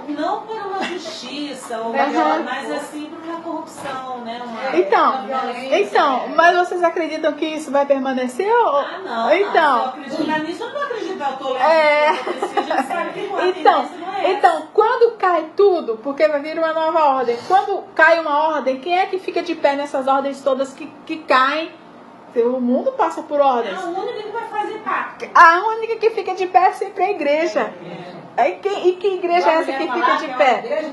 [SPEAKER 3] Não por uma justiça, ou mas assim por uma corrupção, né?
[SPEAKER 1] Então, mas vocês acreditam que isso vai permanecer? Ou...
[SPEAKER 3] não.
[SPEAKER 1] Então,
[SPEAKER 3] eu acredito nisso, eu não acredito, eu tô lendo a gente sabe que uma tendência não é
[SPEAKER 1] então, quando cai tudo, porque vai vir uma nova ordem, quando cai uma ordem, quem é que fica de pé nessas ordens todas que caem? O mundo passa por ordens.
[SPEAKER 3] É a única que vai fazer parte.
[SPEAKER 1] A única que fica de pé é sempre a igreja. E que igreja é essa que fica de pé?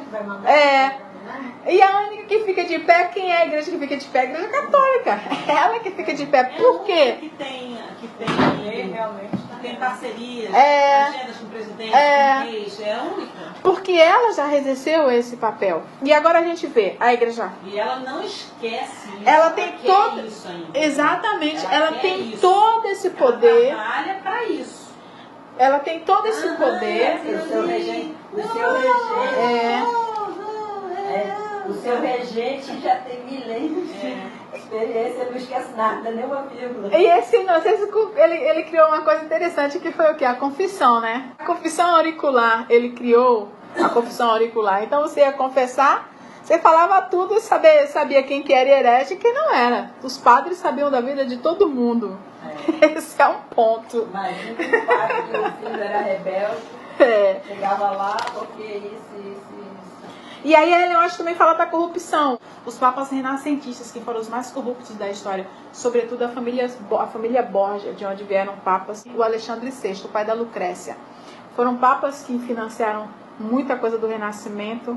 [SPEAKER 1] E a única que fica de pé, quem é a igreja que fica de pé? A igreja católica. Ela que fica de pé. Por quê?
[SPEAKER 3] Que tem realmente. tem parcerias, agendas com o presidente, com o reis, é a única.
[SPEAKER 1] Porque ela já exerceu esse papel. E agora a gente vê a igreja.
[SPEAKER 3] E ela não esquece isso.
[SPEAKER 1] Ela tem todo.
[SPEAKER 3] Isso ainda.
[SPEAKER 1] Exatamente. Ela tem
[SPEAKER 3] isso.
[SPEAKER 1] todo esse poder.
[SPEAKER 3] Ela trabalha para isso.
[SPEAKER 1] Ela tem todo esse poder.
[SPEAKER 4] O seu regente já tem milênios de experiência, não esquece nada, nem uma vírgula.
[SPEAKER 1] E esse, não sei se ele criou uma coisa interessante que foi o quê? A confissão, né? A confissão auricular, ele criou a confissão auricular. Então você ia confessar, você falava tudo e sabia quem que era herege e quem não era. Os padres sabiam da vida de todo mundo. Esse é um ponto.
[SPEAKER 4] Imagina o padre que o filho era rebelde, chegava lá porque isso.
[SPEAKER 1] E aí a Ellen White também fala da corrupção. Os papas renascentistas, que foram os mais corruptos da história, sobretudo a família Borgia, de onde vieram papas, o Alexandre VI, o pai da Lucrécia. Foram papas que financiaram muita coisa do Renascimento,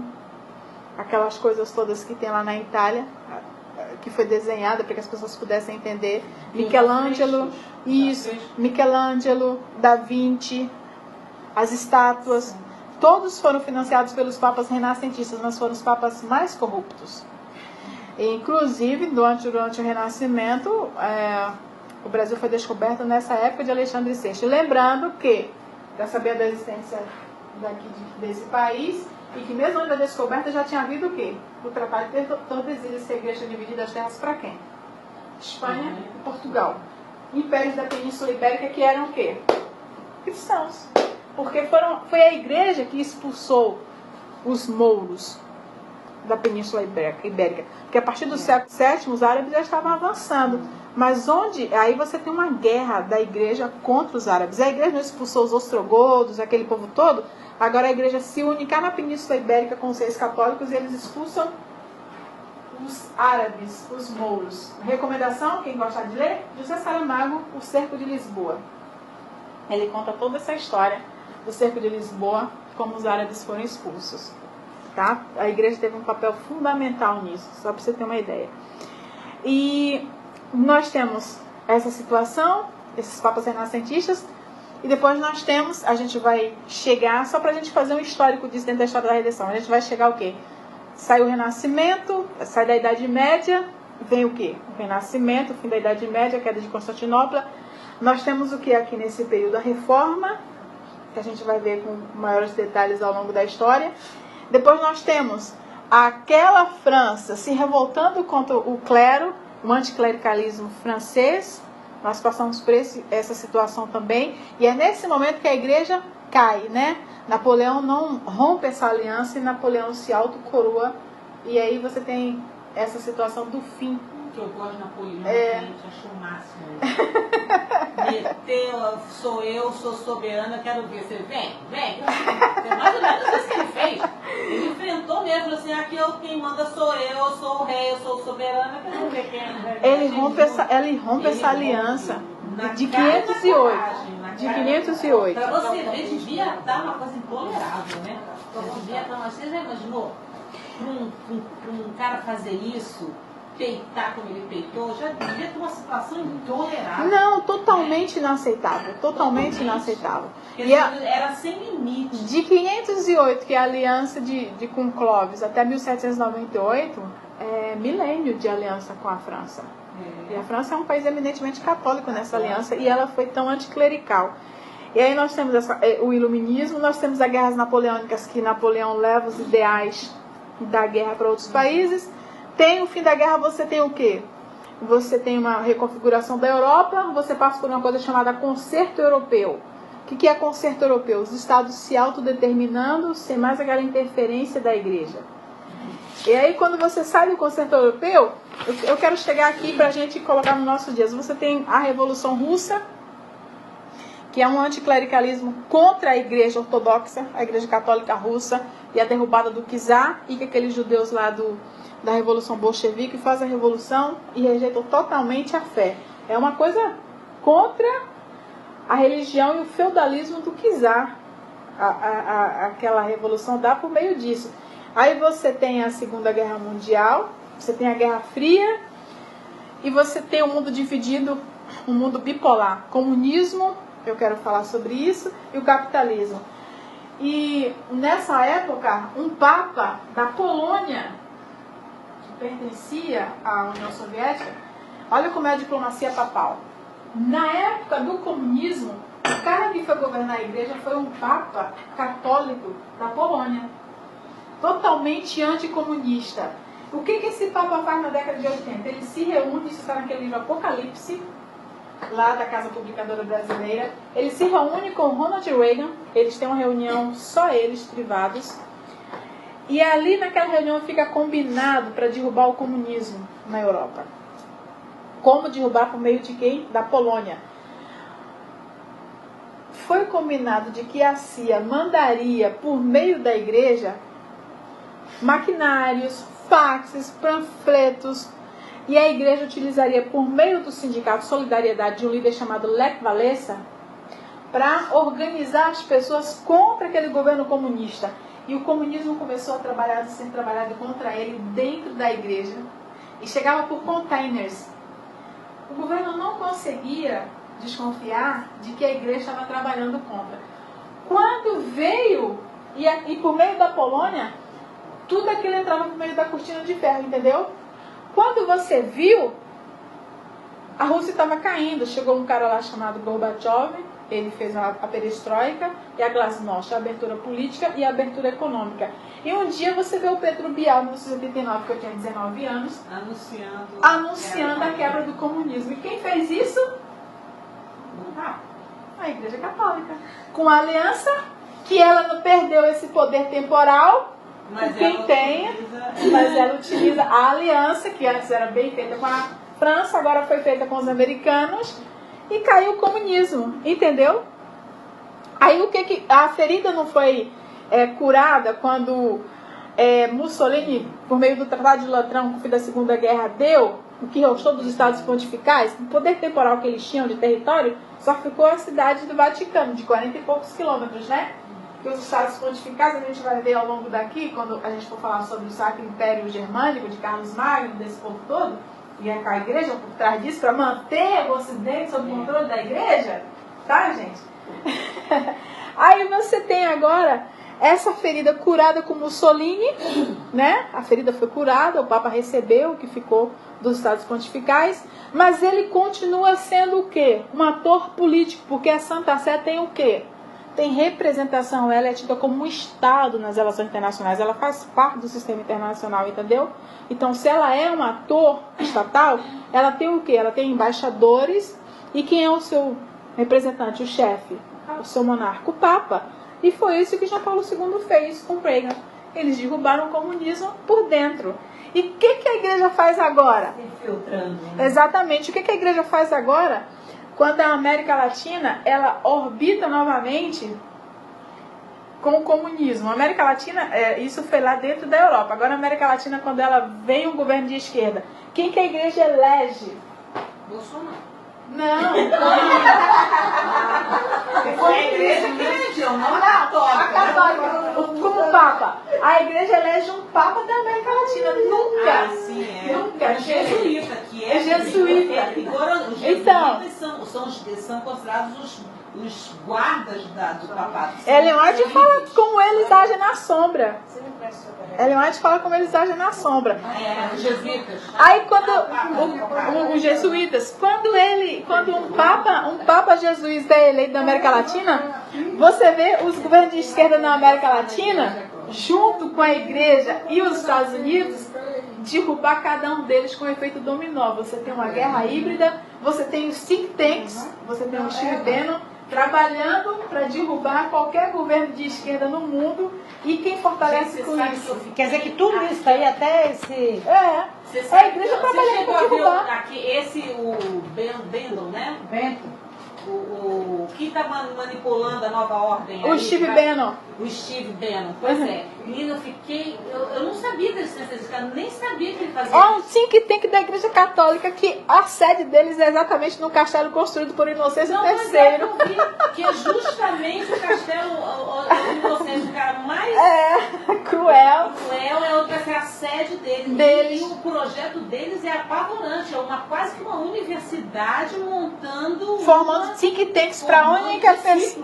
[SPEAKER 1] aquelas coisas todas que tem lá na Itália, que foi desenhada para que as pessoas pudessem entender. Michelangelo, Da Vinci, as estátuas. Todos foram financiados pelos papas renascentistas, mas foram os papas mais corruptos. E, inclusive, durante o Renascimento, o Brasil foi descoberto nessa época de Alexandre VI. Lembrando que, já sabia da existência desse país, e que mesmo antes da descoberta já tinha havido o quê? O Tratado de Tordesilhas, que a igreja dividida as terras para quem? Espanha e Portugal. Impérios da Península Ibérica, que eram o quê? Cristãos. Porque foi a igreja que expulsou os mouros da Península Ibérica. Porque a partir do século VII, os árabes já estavam avançando. Mas aí você tem uma guerra da igreja contra os árabes. A igreja não expulsou os ostrogodos, aquele povo todo. Agora a igreja se une cá na Península Ibérica com os reis católicos e eles expulsam os árabes, os mouros. Recomendação, quem gosta de ler? José Saramago, O Cerco de Lisboa. Ele conta toda essa história do Cerco de Lisboa, como os árabes foram expulsos. Tá? A igreja teve um papel fundamental nisso, só para você ter uma ideia. E nós temos essa situação, esses papas renascentistas, e depois nós temos, a gente vai chegar, só para a gente fazer um histórico disso dentro da história da redenção, a gente vai chegar o quê? Sai o Renascimento, sai da Idade Média, vem o quê? O Renascimento, o fim da Idade Média, a queda de Constantinopla. Nós temos o que aqui nesse período? A Reforma, que a gente vai ver com maiores detalhes ao longo da história. Depois nós temos aquela França se revoltando contra o clero, o anticlericalismo francês. Nós passamos por essa situação também. E é nesse momento que a igreja cai, né? Napoleão não rompe essa aliança e Napoleão se autocoroa. E aí você tem essa situação do fim.
[SPEAKER 3] Que eu gosto de Napoleão, gente, acho o máximo. Meteu, sou soberana, quero ver. Você vem. É mais ou menos isso que ele fez. Ele enfrentou mesmo, falou assim, aqui quem manda sou eu sou o rei, eu sou soberana, quero ver quem é.
[SPEAKER 1] Ele rompe essa aliança de 508.
[SPEAKER 3] Para você ver, devia estar uma coisa intolerável, né? Você já imaginou? Para um cara fazer isso, peitar como ele peitou, já devia ter uma situação intolerável.
[SPEAKER 1] Não, totalmente inaceitável. Totalmente inaceitável.
[SPEAKER 3] E era sem limite.
[SPEAKER 1] De 508, que é a aliança com Clovis, até 1798, é milênio de aliança com a França. E a França é um país eminentemente católico nessa aliança, e ela foi tão anticlerical. E aí nós temos o iluminismo, nós temos as guerras napoleônicas, que Napoleão leva os ideais da guerra para outros países. Tem o fim da guerra, você tem o quê? Você tem uma reconfiguração da Europa, você passa por uma coisa chamada concerto europeu. O que é concerto europeu? Os estados se autodeterminando sem mais aquela interferência da igreja. E aí quando você sai do concerto europeu, eu quero chegar aqui para a gente colocar no nosso dias. Você tem a Revolução Russa, que é um anticlericalismo contra a igreja ortodoxa, a igreja católica russa, e a derrubada do czar, e que aqueles judeus lá da Revolução Bolchevique faz a revolução e rejeitam totalmente a fé. É uma coisa contra a religião e o feudalismo do czar. Aquela revolução dá por meio disso. Aí você tem a Segunda Guerra Mundial, você tem a Guerra Fria, e você tem o mundo dividido, um mundo bipolar. Comunismo eu quero falar sobre isso, e o capitalismo. E nessa época, um papa da Polônia, que pertencia à União Soviética, olha como é a diplomacia papal. Na época do comunismo, o cara que foi governar a igreja foi um papa católico da Polônia, totalmente anticomunista. O que esse papa faz na década de 80? Ele se reúne, isso está naquele livro Apocalipse, lá da Casa Publicadora Brasileira. Ele se reúne com Ronald Reagan, eles têm uma reunião, só eles, privados. E ali naquela reunião fica combinado para derrubar o comunismo na Europa. Como derrubar por meio de quem? Da Polônia. Foi combinado de que a CIA mandaria por meio da igreja maquinários, faxes, panfletos, e a igreja utilizaria por meio do sindicato Solidariedade de um líder chamado Lech Walesa para organizar as pessoas contra aquele governo comunista. E o comunismo começou a ser trabalhado contra ele dentro da igreja e chegava por containers. O governo não conseguia desconfiar de que a igreja estava trabalhando contra. Quando veio, e por meio da Polônia, tudo aquilo entrava por meio da cortina de ferro, entendeu? Quando você viu, a Rússia estava caindo. Chegou um cara lá chamado Gorbachev, ele fez a perestroika e a glasnost, a abertura política e a abertura econômica. E um dia você vê o Pedro Bial, em 1989, que eu tinha 19 anos, anunciando a quebra do comunismo. E quem fez isso? A Igreja Católica. Com a aliança, que ela não perdeu esse poder temporal, mas ela utiliza a aliança, que antes era bem feita com a França, agora foi feita com os americanos, e caiu o comunismo, entendeu? Aí o que a ferida não foi curada quando Mussolini, por meio do Tratado de Latrão, no fim da Segunda Guerra, deu o que restou dos Estados Pontificais, o poder temporal que eles tinham de território, só ficou a cidade do Vaticano, de 40 e poucos quilômetros, né? Que os Estados Pontificais, a gente vai ver ao longo daqui, quando a gente for falar sobre o Sacro Império Germânico, de Carlos Magno, desse povo todo, e é com a igreja por trás disso, para manter o Ocidente sob o controle da igreja, tá, gente? Aí você tem agora essa ferida curada com Mussolini, né? A ferida foi curada, o Papa recebeu o que ficou dos Estados Pontificais, mas ele continua sendo o quê? Um ator político, porque a Santa Sé tem o quê? Tem representação, ela é tida como um Estado nas relações internacionais, ela faz parte do sistema internacional, entendeu? Então, se ela é um ator estatal, ela tem o quê? Ela tem embaixadores, e quem é o seu representante, o chefe? O seu monarca, o Papa. E foi isso que João Paulo II fez com Reagan. Eles derrubaram o comunismo por dentro. E o que a igreja faz agora?
[SPEAKER 2] Infiltrando, né?
[SPEAKER 1] Exatamente. O que a igreja faz agora? Quando a América Latina, ela orbita novamente com o comunismo. A América Latina, isso foi lá dentro da Europa. Agora a América Latina, quando ela vem um governo de esquerda, quem que a igreja elege?
[SPEAKER 3] Bolsonaro.
[SPEAKER 1] Não.
[SPEAKER 3] Foi a igreja que elegeu, não a católica.
[SPEAKER 1] Como Papa. A igreja elege um Papa da América Latina. Nunca.
[SPEAKER 3] Sim,
[SPEAKER 1] Nunca.
[SPEAKER 3] Jesuíta, que é
[SPEAKER 1] jesuíta.
[SPEAKER 3] Os jesuítas são considerados os guardas do papado.
[SPEAKER 1] Ellen White fala como eles agem na sombra. Ellen White fala como eles agem na sombra.
[SPEAKER 3] Os jesuítas.
[SPEAKER 1] Aí quando os jesuítas, quando um papa jesuíta é eleito na América Latina, você vê os governos de esquerda na América Latina, junto com a igreja e os Estados Unidos, derrubar cada um deles com efeito dominó. Você tem uma guerra híbrida, você tem os think tanks, você tem o Steve Bannon trabalhando para derrubar qualquer governo de esquerda no mundo, e quem fortalece com isso?
[SPEAKER 4] Quer dizer que tudo isso aí, até esse...
[SPEAKER 1] a igreja trabalhando para derrubar.
[SPEAKER 3] Aqui, o Bannon, né?
[SPEAKER 4] Bento.
[SPEAKER 3] O que está manipulando a nova ordem?
[SPEAKER 1] O Steve Bannon.
[SPEAKER 3] O Steve Bannon, pois é. Menina, eu não sabia da existência desse cara, nem sabia que ele fazia
[SPEAKER 1] Um think tank da Igreja Católica, que a sede deles é exatamente no castelo construído por Inocêncio III.
[SPEAKER 3] Mas eu vi que é justamente o castelo Inocêncio, o cara mais
[SPEAKER 1] cruel.
[SPEAKER 3] É outra ser sede deles. E o projeto deles é apavorante, é quase que uma universidade montando...
[SPEAKER 1] Formando think tanks para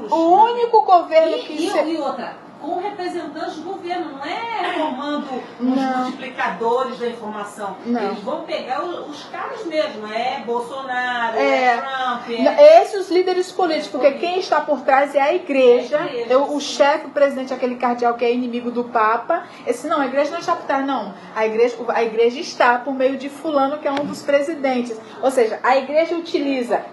[SPEAKER 1] o único governo que...
[SPEAKER 3] E outra, com representantes do governo, não é formando os multiplicadores da informação.
[SPEAKER 1] Não.
[SPEAKER 3] Eles vão pegar os caras mesmo, Bolsonaro, Trump...
[SPEAKER 1] Esses os líderes políticos, porque quem está por trás é a igreja, o chefe, o presidente, aquele cardeal que é inimigo do Papa. A igreja não está por trás, não. A igreja está por meio de fulano, que é um dos presidentes. Ou seja, a igreja utiliza...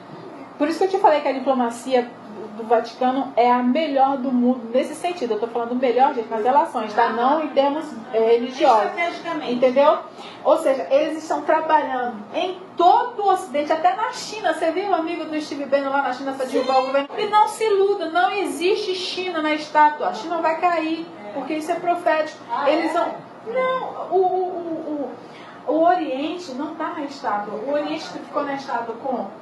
[SPEAKER 1] Por isso que eu te falei que a diplomacia do Vaticano é a melhor do mundo nesse sentido. Eu estou falando melhor, gente, nas relações, tá? Não em termos religiosos.
[SPEAKER 3] Estrategicamente.
[SPEAKER 1] Entendeu? Ou seja, eles estão trabalhando em todo o Ocidente, até na China. Você viu o amigo do Steve Bannon lá na China para derrubar o governo? E não se iluda, não existe China na estátua. A China vai cair, porque isso é profético. Eles vão... Não, o Oriente não está na estátua. O Oriente ficou na estátua com...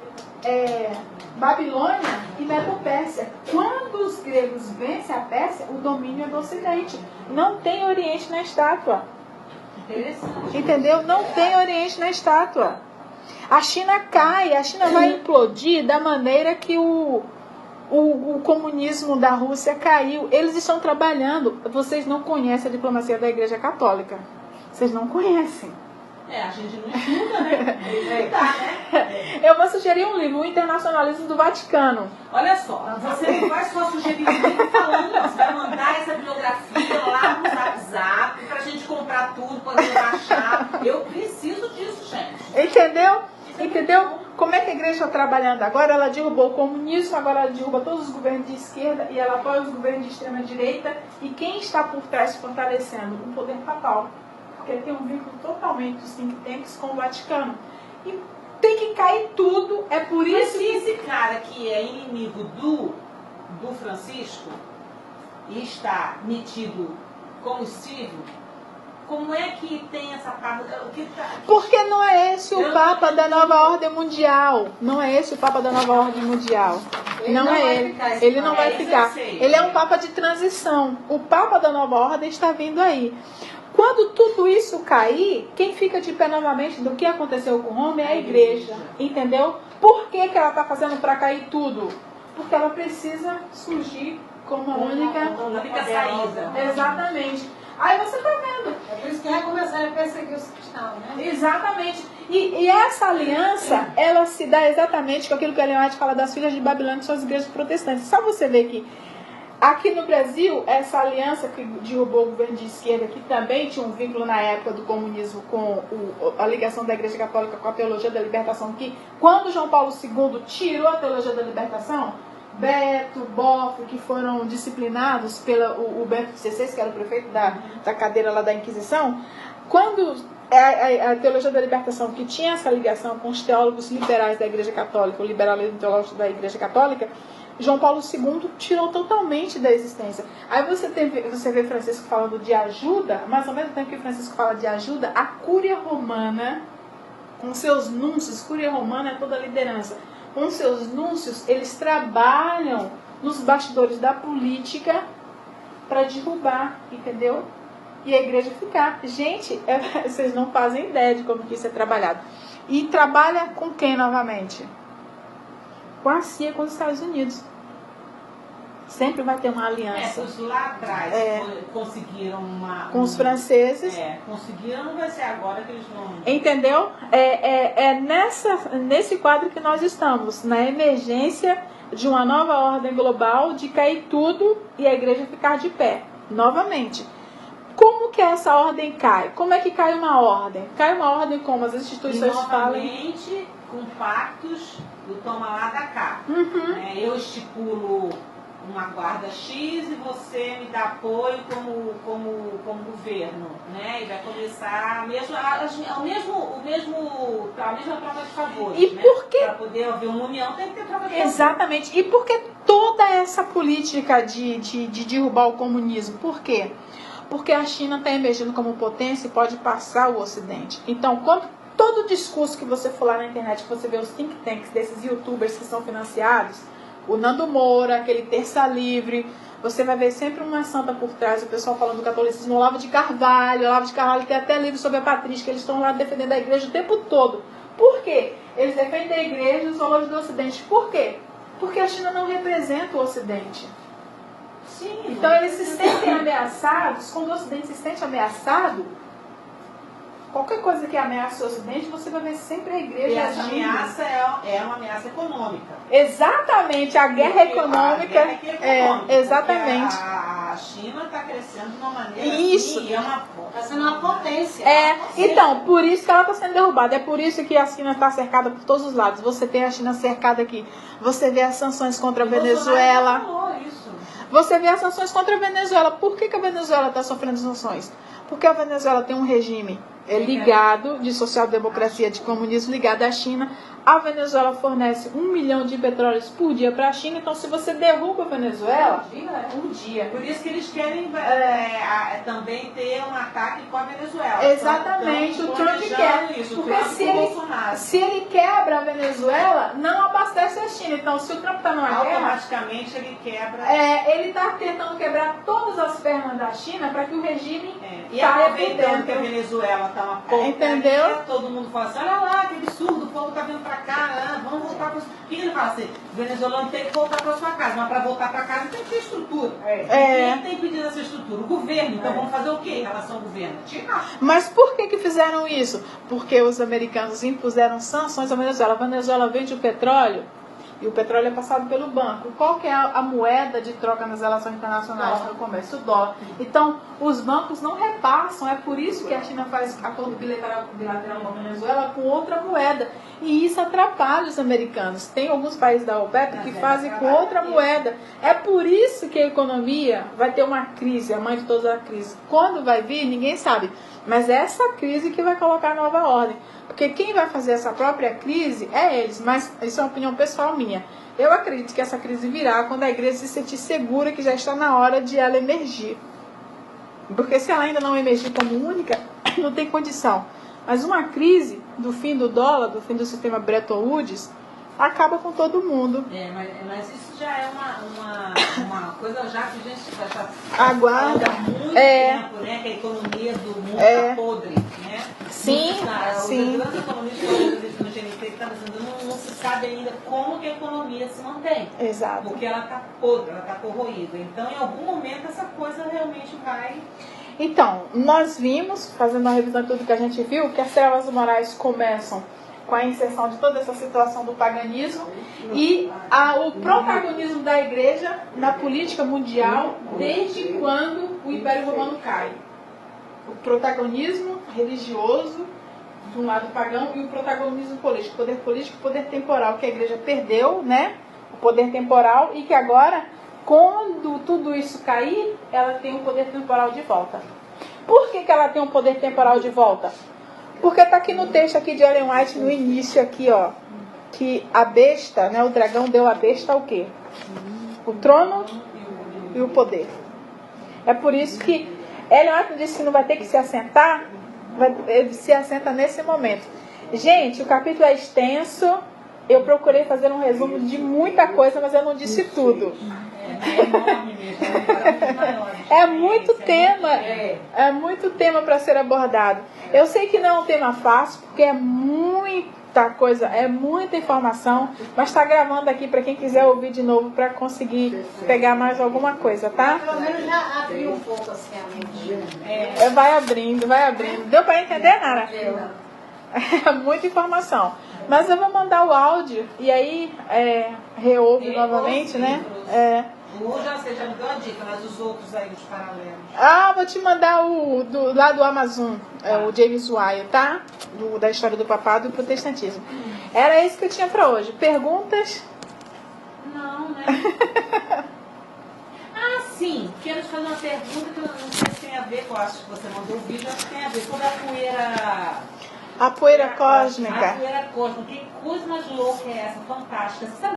[SPEAKER 1] Babilônia e Medo-Pérsia. Quando os gregos vencem a Pérsia, o domínio é do Ocidente. Não tem Oriente na estátua.
[SPEAKER 3] Interessante.
[SPEAKER 1] Entendeu? Não tem Oriente na estátua. A China cai, a China vai implodir da maneira que o comunismo da Rússia caiu. Eles estão trabalhando. Vocês não conhecem a diplomacia da Igreja Católica. Vocês não conhecem.
[SPEAKER 3] A gente não estuda, né?
[SPEAKER 1] Eu vou sugerir um livro, O Internacionalismo do Vaticano.
[SPEAKER 3] Olha só, você não vai só sugerir um livro falando, não. Você vai mandar essa bibliografia lá no WhatsApp pra gente comprar tudo, poder baixar. Eu preciso disso, gente.
[SPEAKER 1] Entendeu? Entendeu? Como é que a igreja está trabalhando? Agora ela derrubou o comunismo, agora ela derruba todos os governos de esquerda e ela apoia os governos de extrema direita. E quem está por trás fortalecendo? O poder papal. Porque tem um vínculo totalmente dos think tanks com o Vaticano. E tem que cair tudo. É por isso que
[SPEAKER 3] esse cara que é inimigo do Francisco e está metido como Steve, como é que tem essa parte?
[SPEAKER 1] Porque não é esse o Papa da Nova Ordem Mundial. Não é esse o Papa da Nova Ordem Mundial. Não é ele. Ele não vai ficar. Ele é um Papa de transição. O Papa da Nova Ordem está vindo aí. Quando tudo isso cair, quem fica de pé novamente do que aconteceu com Roma é a igreja. Entendeu? Por que ela está fazendo para cair tudo? Porque ela precisa surgir como a única
[SPEAKER 3] saída.
[SPEAKER 1] Exatamente. Aí você está vendo.
[SPEAKER 4] É por isso que vai começar a perseguir os cristãos, né?
[SPEAKER 1] Exatamente. E essa aliança, ela se dá exatamente com aquilo que a Ellen White fala das filhas de Babilônia, que são as igrejas protestantes. Só você ver que aqui no Brasil, essa aliança que derrubou o governo de esquerda, que também tinha um vínculo na época do comunismo com a ligação da Igreja Católica com a teologia da libertação, que quando João Paulo II tirou a teologia da libertação, Beto, Boff, que foram disciplinados pelo Bento XVI, que era o prefeito da cadeira lá da Inquisição, quando a teologia da libertação, que tinha essa ligação com os teólogos liberais da Igreja Católica, o liberalismo teológico da Igreja Católica, João Paulo II tirou totalmente da existência. Aí você vê Francisco falando de ajuda, mas ao mesmo tempo que Francisco fala de ajuda, a Cúria Romana, com seus núncios, Cúria Romana é toda a liderança, com seus núncios, eles trabalham nos bastidores da política para derrubar, entendeu? E a igreja ficar. Gente, vocês não fazem ideia de como que isso é trabalhado. E trabalha com quem novamente? Com a CIA, com os Estados Unidos. Sempre vai ter uma aliança.
[SPEAKER 3] Os lá atrás conseguiram uma...
[SPEAKER 1] Com os franceses.
[SPEAKER 3] Conseguiram, não vai ser agora que eles vão...
[SPEAKER 1] Entendeu? Nesse quadro que nós estamos, na emergência de uma nova ordem global, de cair tudo e a igreja ficar de pé. Novamente. Como que essa ordem cai? Como é que cai uma ordem? Cai uma ordem como as instituições falam...
[SPEAKER 3] Novamente, com pactos do toma lá da cá. Eu estipulo uma guarda X e você me dá apoio como governo, né? E vai começar a mesma troca de favores.
[SPEAKER 1] E por que?
[SPEAKER 3] Para poder haver uma união tem que ter troca de favores.
[SPEAKER 1] Exatamente. E por que toda essa política de derrubar o comunismo? Por quê? Porque a China está emergindo como potência e pode passar o Ocidente. Então, quando todo discurso que você for lá na internet, que você vê os think tanks desses youtubers que são financiados, o Nando Moura, aquele Terça Livre, você vai ver sempre uma santa por trás, o pessoal falando do catolicismo, Olavo de Carvalho tem até livro sobre a patrística, eles estão lá defendendo a igreja o tempo todo. Por quê? Eles defendem a igreja e os valores do Ocidente. Por quê? Porque a China não representa o Ocidente.
[SPEAKER 3] Sim.
[SPEAKER 1] Então eles se sentem ameaçados, quando o Ocidente se sente ameaçado, qualquer coisa que ameaça o Ocidente, você vai ver sempre a igreja.
[SPEAKER 3] E essa
[SPEAKER 1] agindo.
[SPEAKER 3] ameaça é uma ameaça econômica.
[SPEAKER 1] Exatamente, a guerra econômica.
[SPEAKER 3] A guerra é econômica,
[SPEAKER 1] exatamente.
[SPEAKER 3] A China está crescendo de uma maneira
[SPEAKER 1] Isso.
[SPEAKER 3] assim,
[SPEAKER 4] Está sendo uma potência.
[SPEAKER 1] Então, por isso que ela está sendo derrubada. É por isso que a China está cercada por todos os lados. Você tem a China cercada aqui. Você vê as sanções contra a Venezuela. Você vê as sanções contra a Venezuela. Por que a Venezuela está sofrendo sanções? Porque a Venezuela tem um regime ligado, de social-democracia, de comunismo, ligado à China. A Venezuela fornece 1 milhão de petróleos por dia para a China. Então, se você derruba a Venezuela, um dia.
[SPEAKER 3] Por isso que eles querem também ter um ataque com a Venezuela.
[SPEAKER 1] Exatamente, o Trump quer.
[SPEAKER 3] Isso,
[SPEAKER 1] porque se ele quebra a Venezuela, não abastece a China. Então, se o Trump está numa guerra,
[SPEAKER 3] automaticamente ele quebra.
[SPEAKER 1] Ele está tentando quebrar todas as pernas da China para que o regime
[SPEAKER 3] e aproveitando que a Venezuela está uma porcaria,
[SPEAKER 1] entendeu?
[SPEAKER 3] Todo mundo fala assim, olha lá, que absurdo, o povo está vindo para cá, vamos voltar para o que ele fala assim, o venezuelano tem que voltar para sua casa, mas para voltar para casa tem que ter estrutura. Quem tem pedido essa estrutura? O governo. Então vamos fazer o quê em relação ao governo? Tirar.
[SPEAKER 1] Mas por que fizeram isso? Porque os americanos impuseram sanções à Venezuela. A Venezuela vende o petróleo e o petróleo é passado pelo banco. Qual que é a moeda de troca nas relações internacionais no comércio? O dólar. Então, os bancos não repassam. É por isso que a China faz acordo bilateral com a Venezuela com outra moeda. E isso atrapalha os americanos. Tem alguns países da OPEP que fazem com outra moeda. É por isso que a economia vai ter uma crise, a mãe de todas as crises. Quando vai vir, ninguém sabe. Mas é essa crise que vai colocar a nova ordem. Porque quem vai fazer essa própria crise é eles. Mas isso é uma opinião pessoal minha. Eu acredito que essa crise virá quando a igreja se sentir segura que já está na hora de ela emergir. Porque se ela ainda não emergir como única, não tem condição. Mas uma crise do fim do dólar, do fim do sistema Bretton Woods, acaba com todo mundo.
[SPEAKER 3] Mas isso já é uma coisa já que a gente já
[SPEAKER 1] aguarda
[SPEAKER 3] há muito tempo, né? Que a economia do mundo está podre, né?
[SPEAKER 1] Sim, sim.
[SPEAKER 3] Os grandes economistas no GNT estão dizendo não se sabe ainda como que a economia se mantém.
[SPEAKER 1] Exato.
[SPEAKER 3] Porque ela está podre, ela está corroída. Então, em algum momento, essa coisa realmente vai...
[SPEAKER 1] Então, nós vimos, fazendo uma revisão de tudo que a gente viu, que as trevas morais começam com a inserção de toda essa situação do paganismo e o protagonismo da igreja na política mundial desde quando o Império Romano cai. O protagonismo religioso de um lado pagão e o protagonismo político, poder político e poder temporal, que a igreja perdeu, né? O poder temporal, e que agora, quando tudo isso cair, ela tem o poder temporal de volta. Por que ela tem um poder temporal de volta? Porque está aqui no texto aqui de Ellen White, no início aqui, ó, que a besta, né, o dragão deu à besta o quê? O trono e o poder. É por isso que Ellen White disse que não vai ter que se assentar, ele se assenta nesse momento. Gente, o capítulo é extenso, eu procurei fazer um resumo de muita coisa, mas eu não disse tudo. É muito tema, é muito tema para ser abordado. Eu sei que não é um tema fácil, porque é muita coisa, é muita informação, mas está gravando aqui para quem quiser ouvir de novo para conseguir pegar mais alguma coisa, tá?
[SPEAKER 4] Pelo menos já abriu um pouco assim a mente.
[SPEAKER 1] Vai abrindo, vai abrindo. Deu para entender, Nara? É muita informação. Mas eu vou mandar o áudio e aí reouve novamente, né?
[SPEAKER 3] Você já me deu a dica, mas os outros aí, os paralelos.
[SPEAKER 1] Vou te mandar lá do Amazon, o James Wire, tá? Da história do papado e do protestantismo. Era isso que eu tinha pra hoje. Perguntas?
[SPEAKER 3] Não, né? Sim. Quero te fazer uma pergunta que eu não sei se tem a ver, eu acho que você mandou o vídeo, acho que tem a ver. Sobre a poeira...
[SPEAKER 1] A poeira cósmica.
[SPEAKER 3] A poeira cósmica. Que coisa mais louca é essa? Fantástica. Você sabe